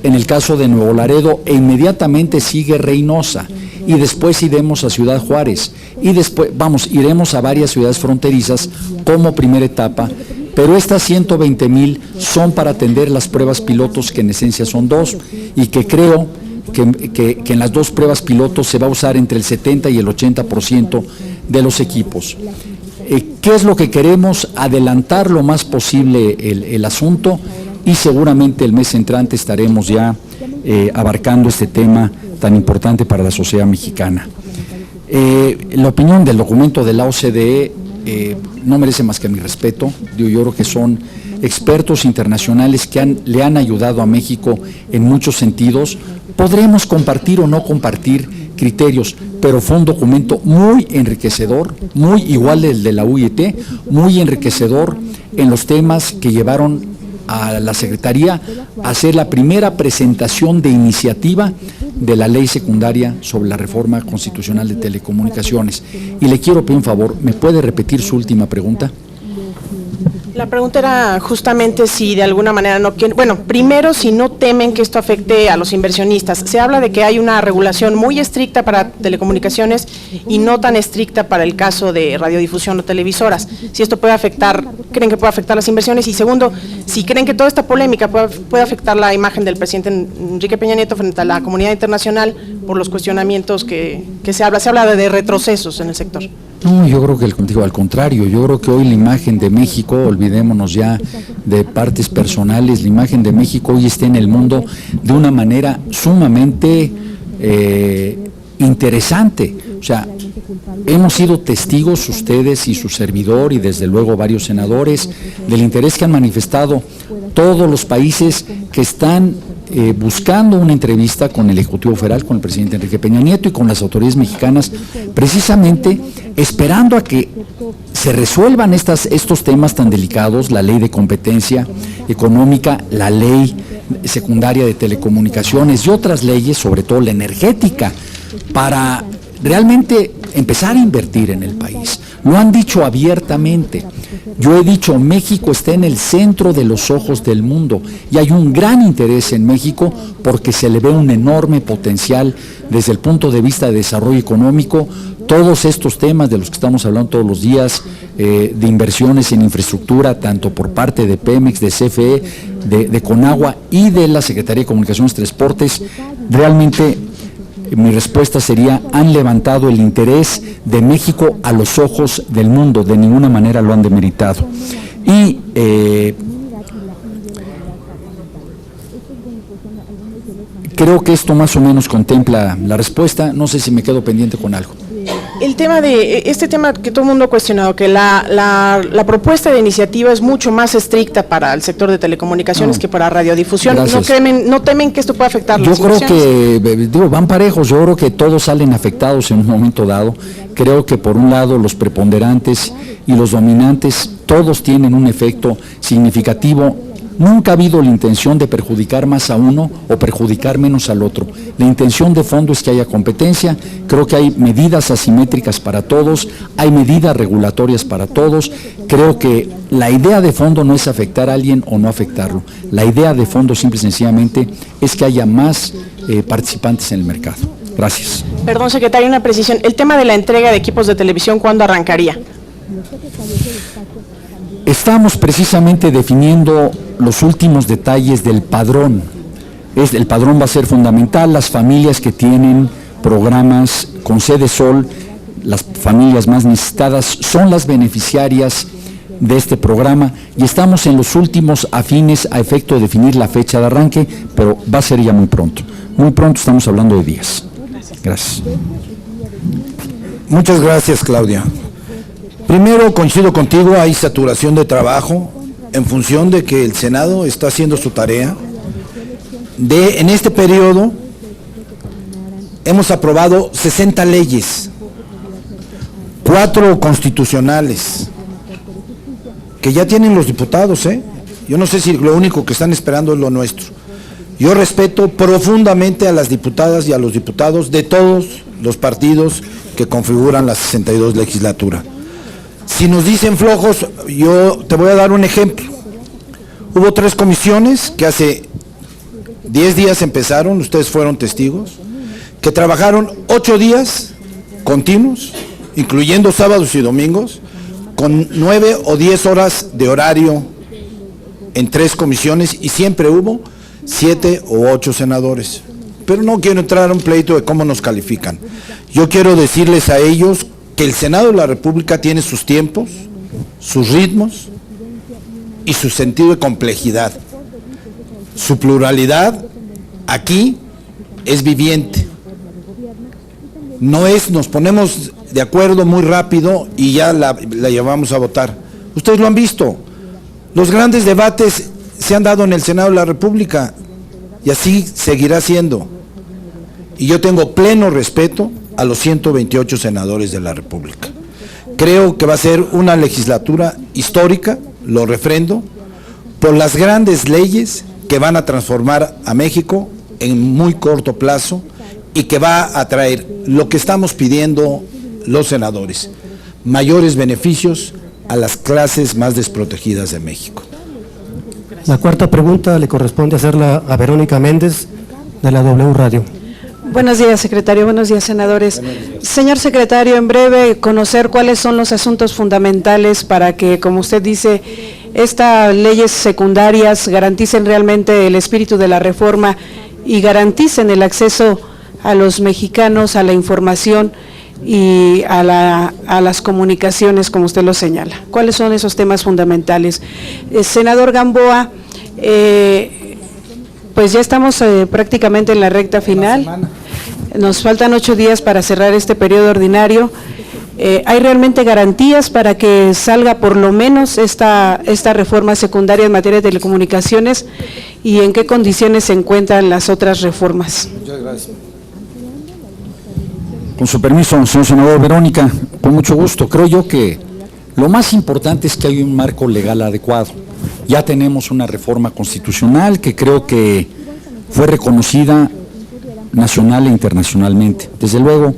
en el caso de Nuevo Laredo, e inmediatamente sigue Reynosa, y después iremos a Ciudad Juárez, y después, iremos a varias ciudades fronterizas como primera etapa, pero estas 120,000 son para atender las pruebas pilotos, que en esencia son 2, y que creo que en las 2 pruebas pilotos se va a usar entre el 70 y el 80% de los equipos. ¿Qué es lo que queremos? Adelantar lo más posible el asunto, y seguramente el mes entrante estaremos ya abarcando este tema tan importante para la sociedad mexicana. La opinión del documento de la OCDE no merece más que mi respeto. Yo creo que son expertos internacionales que le han ayudado a México en muchos sentidos. Podremos compartir o no compartir criterios, pero fue un documento muy enriquecedor, muy igual el de la UIT, muy enriquecedor en los temas que llevaron a la Secretaría a hacer la primera presentación de iniciativa de la ley secundaria sobre la reforma constitucional de telecomunicaciones. Y le quiero pedir un favor, ¿me puede repetir su última pregunta? La pregunta era justamente si de alguna manera no quieren, bueno, primero si no temen que esto afecte a los inversionistas. Se habla de que hay una regulación muy estricta para telecomunicaciones y no tan estricta para el caso de radiodifusión o televisoras. Si esto puede afectar, ¿creen que puede afectar las inversiones? Y segundo, si creen que toda esta polémica puede afectar la imagen del presidente Enrique Peña Nieto frente a la comunidad internacional por los cuestionamientos que se habla de retrocesos en el sector. No, yo creo que al contrario, yo creo que hoy la imagen de México, olvidémonos ya de partes personales, la imagen de México hoy está en el mundo de una manera sumamente interesante. O sea, hemos sido testigos, ustedes y su servidor, y desde luego varios senadores, del interés que han manifestado todos los países que están buscando una entrevista con el Ejecutivo Federal, con el presidente Enrique Peña Nieto y con las autoridades mexicanas, precisamente esperando a que se resuelvan estos temas tan delicados, la ley de competencia económica, la ley secundaria de telecomunicaciones y otras leyes, sobre todo la energética, para realmente empezar a invertir en el país. Lo han dicho abiertamente. Yo he dicho, México está en el centro de los ojos del mundo y hay un gran interés en México porque se le ve un enorme potencial desde el punto de vista de desarrollo económico. Todos estos temas de los que estamos hablando todos los días, de inversiones en infraestructura, tanto por parte de Pemex, de CFE, de Conagua y de la Secretaría de Comunicaciones y Transportes, realmente mi respuesta sería, han levantado el interés de México a los ojos del mundo, de ninguna manera lo han demeritado. Y creo que esto más o menos contempla la respuesta, no sé si me quedo pendiente con algo. El tema este tema que todo el mundo ha cuestionado, que la propuesta de iniciativa es mucho más estricta para el sector de telecomunicaciones que para radiodifusión. ¿No temen que esto pueda afectar las inversiones? Yo creo que, van parejos, yo creo que todos salen afectados en un momento dado. Creo que por un lado los preponderantes y los dominantes, todos tienen un efecto significativo. Nunca ha habido la intención de perjudicar más a uno o perjudicar menos al otro. La intención de fondo es que haya competencia. Creo que hay medidas asimétricas para todos, hay medidas regulatorias para todos. Creo que la idea de fondo no es afectar a alguien o no afectarlo. La idea de fondo, simple y sencillamente, es que haya más participantes en el mercado. Gracias. Perdón, secretario, una precisión. El tema de la entrega de equipos de televisión, ¿cuándo arrancaría? Estamos precisamente definiendo los últimos detalles del padrón. El padrón va a ser fundamental. Las familias que tienen programas con sede Sol, las familias más necesitadas, son las beneficiarias de este programa y estamos en los últimos afines a efecto de definir la fecha de arranque, pero va a ser ya muy pronto. Muy pronto, estamos hablando de días. Gracias. Muchas gracias, Claudia. Primero, coincido contigo, hay saturación de trabajo en función de que el Senado está haciendo su tarea. En este periodo hemos aprobado 60 leyes, 4 constitucionales, que ya tienen los diputados, Yo no sé si lo único que están esperando es lo nuestro. Yo respeto profundamente a las diputadas y a los diputados de todos los partidos que configuran la 62 legislatura. Si nos dicen flojos, yo te voy a dar un ejemplo. Hubo 3 comisiones que hace 10 días empezaron, ustedes fueron testigos, que trabajaron 8 días continuos, incluyendo sábados y domingos, con 9 o 10 horas de horario en 3 comisiones, y siempre hubo 7 o 8 senadores. Pero no quiero entrar a un pleito de cómo nos califican. Yo quiero decirles a ellos que el Senado de la República tiene sus tiempos, sus ritmos y su sentido de complejidad. Su pluralidad aquí es viviente. No es, nos ponemos de acuerdo muy rápido y ya la llevamos a votar. Ustedes lo han visto. Los grandes debates se han dado en el Senado de la República y así seguirá siendo. Y yo tengo pleno respeto a los 128 senadores de la República. Creo que va a ser una legislatura histórica, lo refrendo, por las grandes leyes que van a transformar a México en muy corto plazo y que va a traer lo que estamos pidiendo los senadores, mayores beneficios a las clases más desprotegidas de México. La cuarta pregunta le corresponde hacerla a Verónica Méndez, de la W Radio. Buenos días, secretario. Buenos días, senadores. Señor secretario, en breve, conocer cuáles son los asuntos fundamentales para que, como usted dice, estas leyes secundarias garanticen realmente el espíritu de la reforma y garanticen el acceso a los mexicanos a la información y a las comunicaciones, como usted lo señala. ¿Cuáles son esos temas fundamentales? Senador Gamboa, pues ya estamos prácticamente en la recta final. Nos faltan 8 días para cerrar este periodo ordinario. ¿Hay realmente garantías para que salga por lo menos esta reforma secundaria en materia de telecomunicaciones? ¿Y en qué condiciones se encuentran las otras reformas? Muchas gracias. Con su permiso, señor senador. Verónica, con mucho gusto. Creo yo que lo más importante es que hay un marco legal adecuado. Ya tenemos una reforma constitucional que creo que fue reconocida nacional e internacionalmente. Desde luego,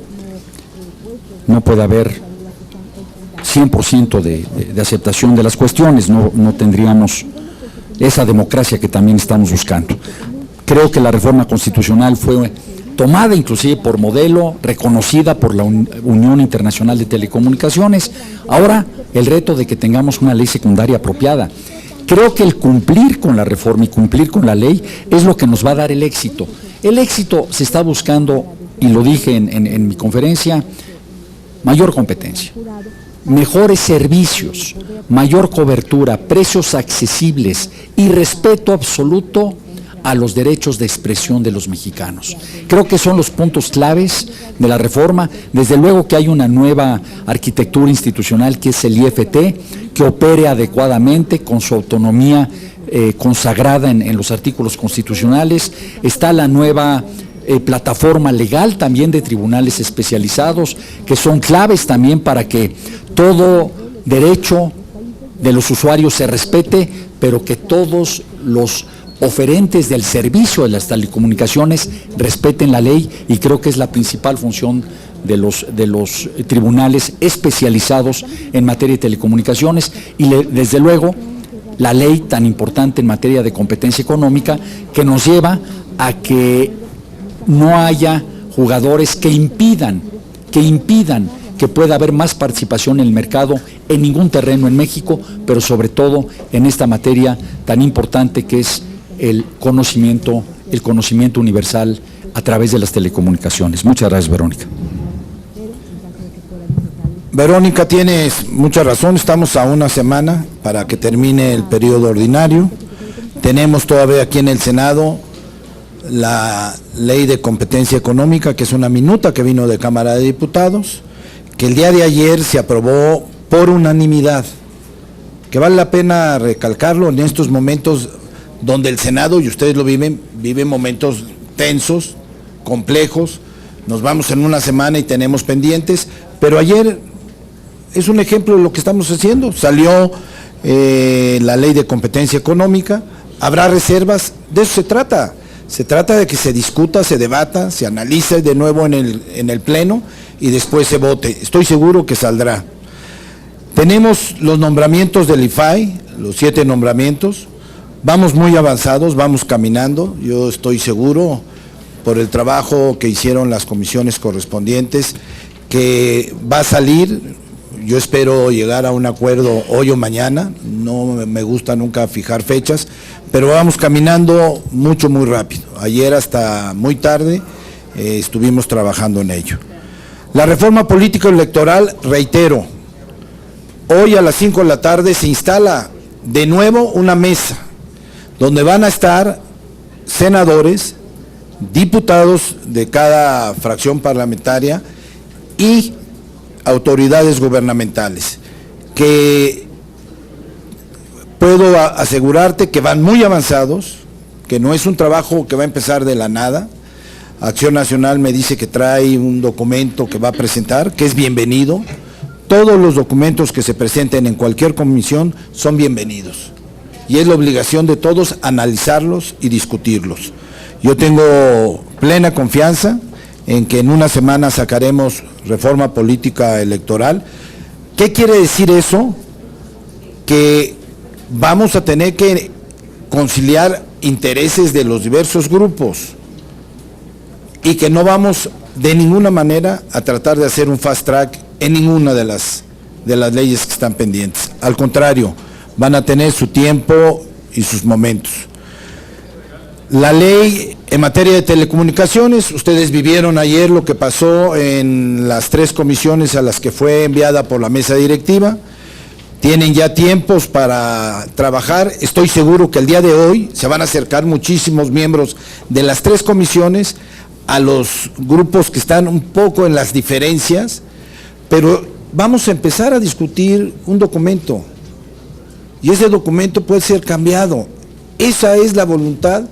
no puede haber 100% de aceptación de las cuestiones, no tendríamos esa democracia que también estamos buscando. Creo que la reforma constitucional fue tomada inclusive por modelo, reconocida por la Unión Internacional de Telecomunicaciones. Ahora, el reto de que tengamos una ley secundaria apropiada. Creo que el cumplir con la reforma y cumplir con la ley es lo que nos va a dar el éxito. El éxito se está buscando, y lo dije en mi conferencia, mayor competencia, mejores servicios, mayor cobertura, precios accesibles y respeto absoluto a los derechos de expresión de los mexicanos. Creo que son los puntos claves de la reforma. Desde luego que hay una nueva arquitectura institucional que es el IFT, que opere adecuadamente con su autonomía consagrada en los artículos constitucionales. Está la nueva plataforma legal también de tribunales especializados, que son claves también para que todo derecho de los usuarios se respete, pero que todos los oferentes del servicio de las telecomunicaciones respeten la ley, y creo que es la principal función de los tribunales especializados en materia de telecomunicaciones, y desde luego la ley tan importante en materia de competencia económica, que nos lleva a que no haya jugadores que impidan que pueda haber más participación en el mercado en ningún terreno en México, pero sobre todo en esta materia tan importante que es el conocimiento universal a través de las telecomunicaciones. Muchas gracias, Verónica. Verónica, tienes mucha razón, estamos a una semana para que termine el periodo ordinario. Tenemos todavía aquí en el Senado la Ley de Competencia Económica, que es una minuta que vino de Cámara de Diputados, que el día de ayer se aprobó por unanimidad, que vale la pena recalcarlo en estos momentos donde el Senado, y ustedes lo vive momentos tensos, complejos. Nos vamos en una semana y tenemos pendientes, pero ayer es un ejemplo de lo que estamos haciendo. Salió la Ley de Competencia Económica, habrá reservas, de eso se trata de que se discuta, se debata, se analice de nuevo en el Pleno y después se vote. Estoy seguro que saldrá. Tenemos los nombramientos del IFAI, los 7 nombramientos. Vamos muy avanzados, vamos caminando, yo estoy seguro, por el trabajo que hicieron las comisiones correspondientes, que va a salir. Yo espero llegar a un acuerdo hoy o mañana, no me gusta nunca fijar fechas, pero vamos caminando muy rápido. Ayer hasta muy tarde estuvimos trabajando en ello. La reforma política electoral, reitero, hoy a las 5 de la tarde se instala de nuevo una mesa donde van a estar senadores, diputados de cada fracción parlamentaria y autoridades gubernamentales, que puedo asegurarte que van muy avanzados, que no es un trabajo que va a empezar de la nada. Acción Nacional me dice que trae un documento que va a presentar, que es bienvenido. Todos los documentos que se presenten en cualquier comisión son bienvenidos, y es la obligación de todos analizarlos y discutirlos. Yo tengo plena confianza en que en una semana sacaremos reforma política electoral. ¿Qué quiere decir eso? Que vamos a tener que conciliar intereses de los diversos grupos y que no vamos de ninguna manera a tratar de hacer un fast track en ninguna de las leyes que están pendientes. Al contrario, van a tener su tiempo y sus momentos. La ley en materia de telecomunicaciones, ustedes vivieron ayer lo que pasó en las 3 comisiones a las que fue enviada por la mesa directiva. Tienen ya tiempos para trabajar. Estoy seguro que el día de hoy se van a acercar muchísimos miembros de las 3 comisiones a los grupos que están un poco en las diferencias, pero vamos a empezar a discutir un documento, y ese documento puede ser cambiado. Esa es la voluntad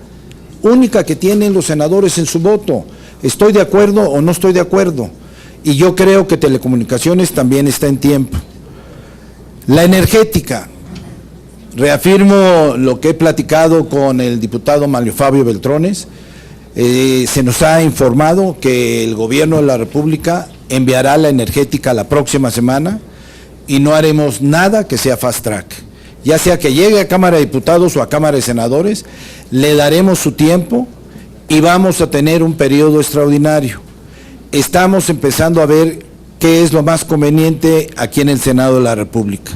única que tienen los senadores en su voto. ¿Estoy de acuerdo o no estoy de acuerdo? Y yo creo que telecomunicaciones también está en tiempo. La energética, reafirmo lo que he platicado con el diputado Mario Fabio Beltrones. Se nos ha informado que el gobierno de la República enviará la energética la próxima semana y no haremos nada que sea fast track. Ya sea que llegue a Cámara de Diputados o a Cámara de Senadores, le daremos su tiempo y vamos a tener un periodo extraordinario. Estamos empezando a ver qué es lo más conveniente aquí en el Senado de la República.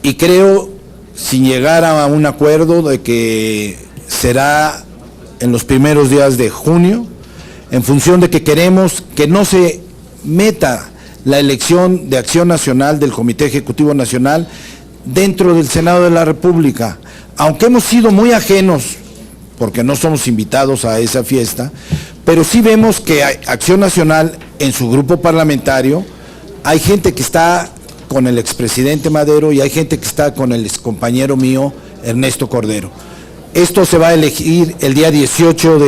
Y creo, sin llegar a un acuerdo, de que será en los primeros días de junio, en función de que queremos que no se meta la elección de Acción Nacional del Comité Ejecutivo Nacional dentro del Senado de la República. Aunque hemos sido muy ajenos, porque no somos invitados a esa fiesta, pero sí vemos que Acción Nacional en su grupo parlamentario, hay gente que está con el expresidente Madero y hay gente que está con el excompañero mío, Ernesto Cordero. Esto se va a elegir el día 18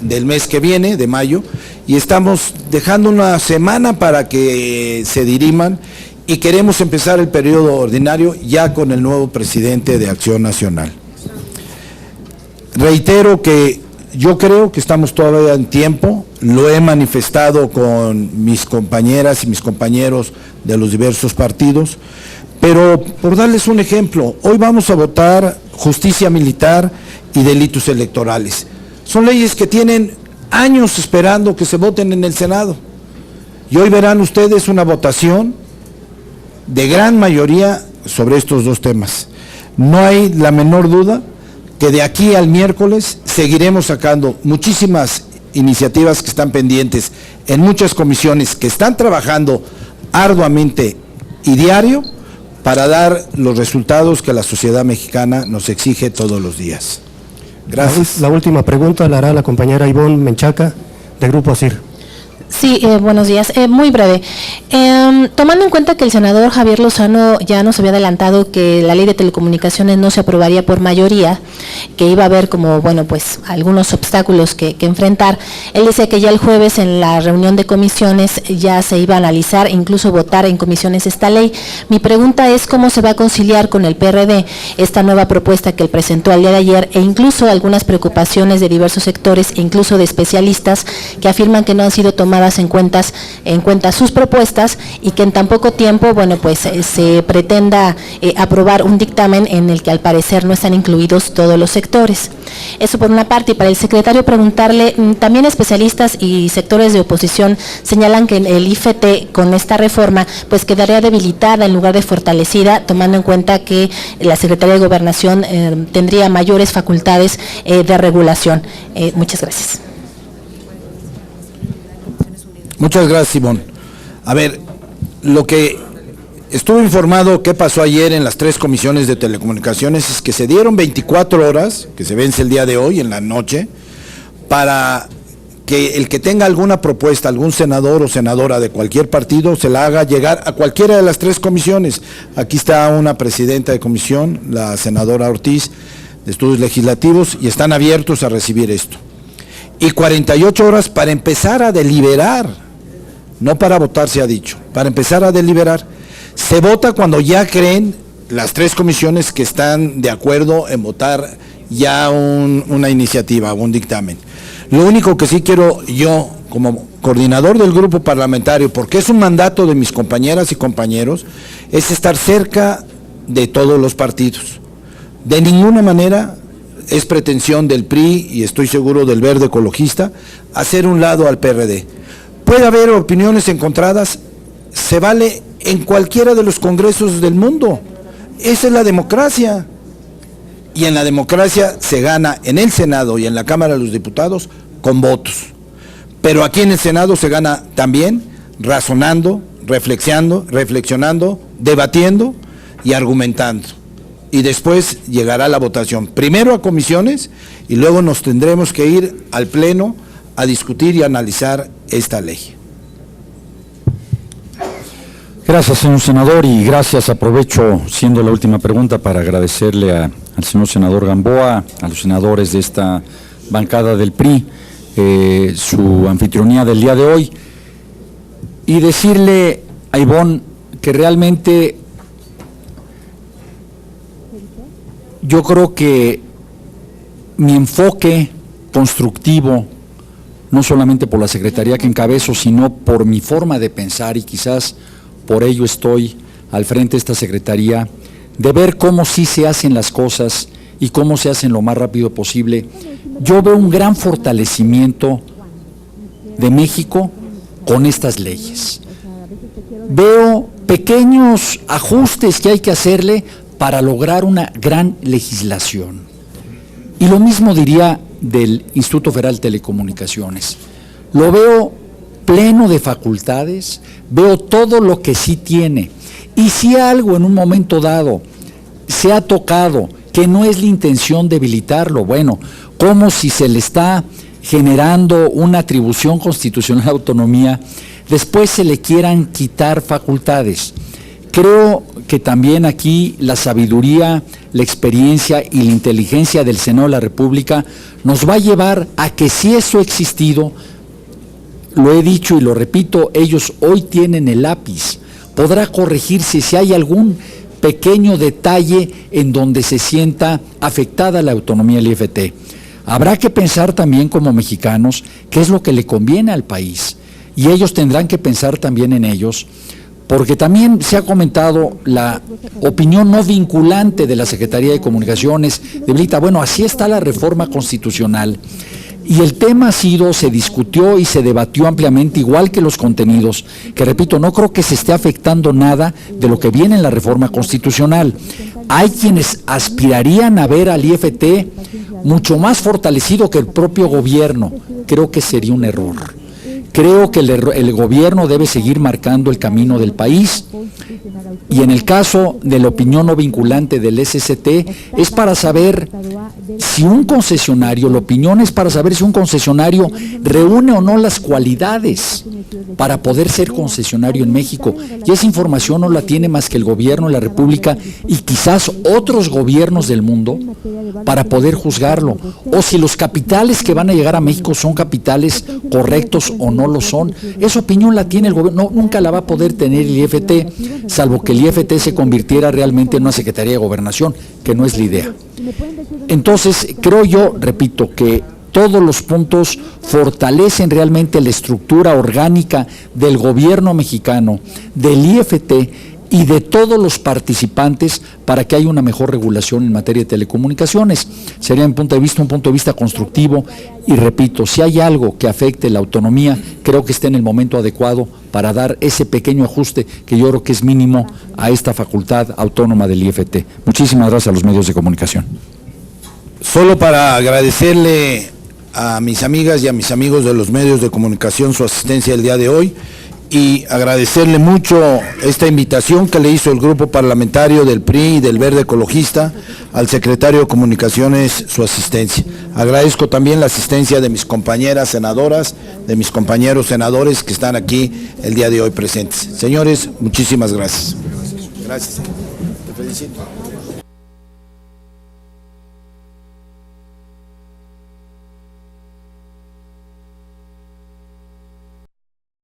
del mes que viene, de mayo, y estamos dejando una semana para que se diriman, y queremos empezar el periodo ordinario ya con el nuevo presidente de Acción Nacional. Reitero que yo creo que estamos todavía en tiempo, lo he manifestado con mis compañeras y mis compañeros de los diversos partidos, pero por darles un ejemplo, hoy vamos a votar justicia militar y delitos electorales. Son leyes que tienen años esperando que se voten en el Senado, y hoy verán ustedes una votación de gran mayoría sobre estos 2 temas. No hay la menor duda que de aquí al miércoles seguiremos sacando muchísimas iniciativas que están pendientes en muchas comisiones que están trabajando arduamente y diario para dar los resultados que la sociedad mexicana nos exige todos los días. Gracias. La última pregunta la hará la compañera Ivonne Menchaca, de Grupo ASIR. Sí, buenos días. Muy breve. Tomando en cuenta que el senador Javier Lozano ya nos había adelantado que la ley de telecomunicaciones no se aprobaría por mayoría, que iba a haber como, bueno, pues algunos obstáculos que enfrentar, él decía que ya el jueves en la reunión de comisiones ya se iba a analizar, incluso votar en comisiones esta ley. Mi pregunta es cómo se va a conciliar con el PRD esta nueva propuesta que él presentó al día de ayer, e incluso algunas preocupaciones de diversos sectores e incluso de especialistas que afirman que no han sido tomadas tomadas en cuenta sus propuestas y que en tan poco tiempo, bueno, pues se pretenda aprobar un dictamen en el que al parecer no están incluidos todos los sectores. Eso por una parte. Y para el secretario preguntarle, también especialistas y sectores de oposición señalan que el IFT con esta reforma pues quedaría debilitada en lugar de fortalecida, tomando en cuenta que la Secretaría de Gobernación tendría mayores facultades de regulación. Muchas gracias. Muchas gracias, Simón. A ver, lo que estuve informado que pasó ayer en las 3 comisiones de telecomunicaciones es que se dieron 24 horas, que se vence el día de hoy, en la noche, para que el que tenga alguna propuesta, algún senador o senadora de cualquier partido, se la haga llegar a cualquiera de las 3 comisiones. Aquí está una presidenta de comisión, la senadora Ortiz, de Estudios Legislativos, y están abiertos a recibir esto. Y 48 horas para empezar a deliberar, no para votar se ha dicho, para empezar a deliberar. Se vota cuando ya creen las 3 comisiones que están de acuerdo en votar ya una iniciativa, un dictamen. Lo único que sí quiero yo, como coordinador del grupo parlamentario, porque es un mandato de mis compañeras y compañeros, es estar cerca de todos los partidos. De ninguna manera es pretensión del PRI, y estoy seguro del Verde Ecologista, hacer un lado al PRD. Puede haber opiniones encontradas, se vale en cualquiera de los congresos del mundo. Esa es la democracia. Y en la democracia se gana en el Senado y en la Cámara de los Diputados con votos. Pero aquí en el Senado se gana también razonando, reflexionando, debatiendo y argumentando. Y después llegará la votación. Primero a comisiones y luego nos tendremos que ir al Pleno a discutir y analizar esta ley. Gracias, señor senador, y gracias. Aprovecho, siendo la última pregunta, para agradecerle al señor senador Gamboa, a los senadores de esta bancada del PRI, su anfitrionía del día de hoy, y decirle a Ivonne que realmente yo creo que mi enfoque constructivo, no solamente por la secretaría que encabezo, sino por mi forma de pensar, y quizás por ello estoy al frente de esta secretaría, de ver cómo sí se hacen las cosas y cómo se hacen lo más rápido posible. Yo veo un gran fortalecimiento de México con estas leyes. Veo pequeños ajustes que hay que hacerle para lograr una gran legislación. Y lo mismo diría del Instituto Federal de Telecomunicaciones. Lo veo pleno de facultades, veo todo lo que sí tiene. Y si algo en un momento dado se ha tocado que no es la intención debilitarlo, bueno, como si se le está generando una atribución constitucional de autonomía, después se le quieran quitar facultades. Creo que también aquí la sabiduría, la experiencia y la inteligencia del Senado de la República nos va a llevar a que, si eso ha existido, lo he dicho y lo repito, ellos hoy tienen el lápiz, podrá corregirse si hay algún pequeño detalle en donde se sienta afectada la autonomía del IFT. Habrá que pensar también como mexicanos qué es lo que le conviene al país, y ellos tendrán que pensar también en ellos, porque también se ha comentado la opinión no vinculante de la Secretaría de Comunicaciones, debilita. Bueno, así está la reforma constitucional. Y el tema se discutió y se debatió ampliamente, igual que los contenidos, que repito, no creo que se esté afectando nada de lo que viene en la reforma constitucional. Hay quienes aspirarían a ver al IFT mucho más fortalecido que el propio gobierno. Creo que sería un error. Creo que el gobierno debe seguir marcando el camino del país, y en el caso de la opinión no vinculante del SCT es para saber si un concesionario, la opinión es para saber si un concesionario reúne o no las cualidades para poder ser concesionario en México, y esa información no la tiene más que el gobierno de la República y quizás otros gobiernos del mundo para poder juzgarlo, o si los capitales que van a llegar a México son capitales correctos o no lo son. Esa opinión la tiene el gobierno, nunca la va a poder tener el IFT, salvo que el IFT se convirtiera realmente en una Secretaría de Gobernación, que no es la idea. Entonces, creo yo, repito, que todos los puntos fortalecen realmente la estructura orgánica del gobierno mexicano, del IFT y de todos los participantes para que haya una mejor regulación en materia de telecomunicaciones. Sería un punto de vista constructivo y repito, si hay algo que afecte la autonomía, creo que está en el momento adecuado para dar ese pequeño ajuste que yo creo que es mínimo a esta facultad autónoma del IFT. Muchísimas gracias a los medios de comunicación. Solo para agradecerle a mis amigas y a mis amigos de los medios de comunicación su asistencia el día de hoy y agradecerle mucho esta invitación que le hizo el grupo parlamentario del PRI y del Verde Ecologista al secretario de Comunicaciones su asistencia. Agradezco también la asistencia de mis compañeras senadoras, de mis compañeros senadores que están aquí el día de hoy presentes. Señores, muchísimas gracias. Gracias. Te felicito.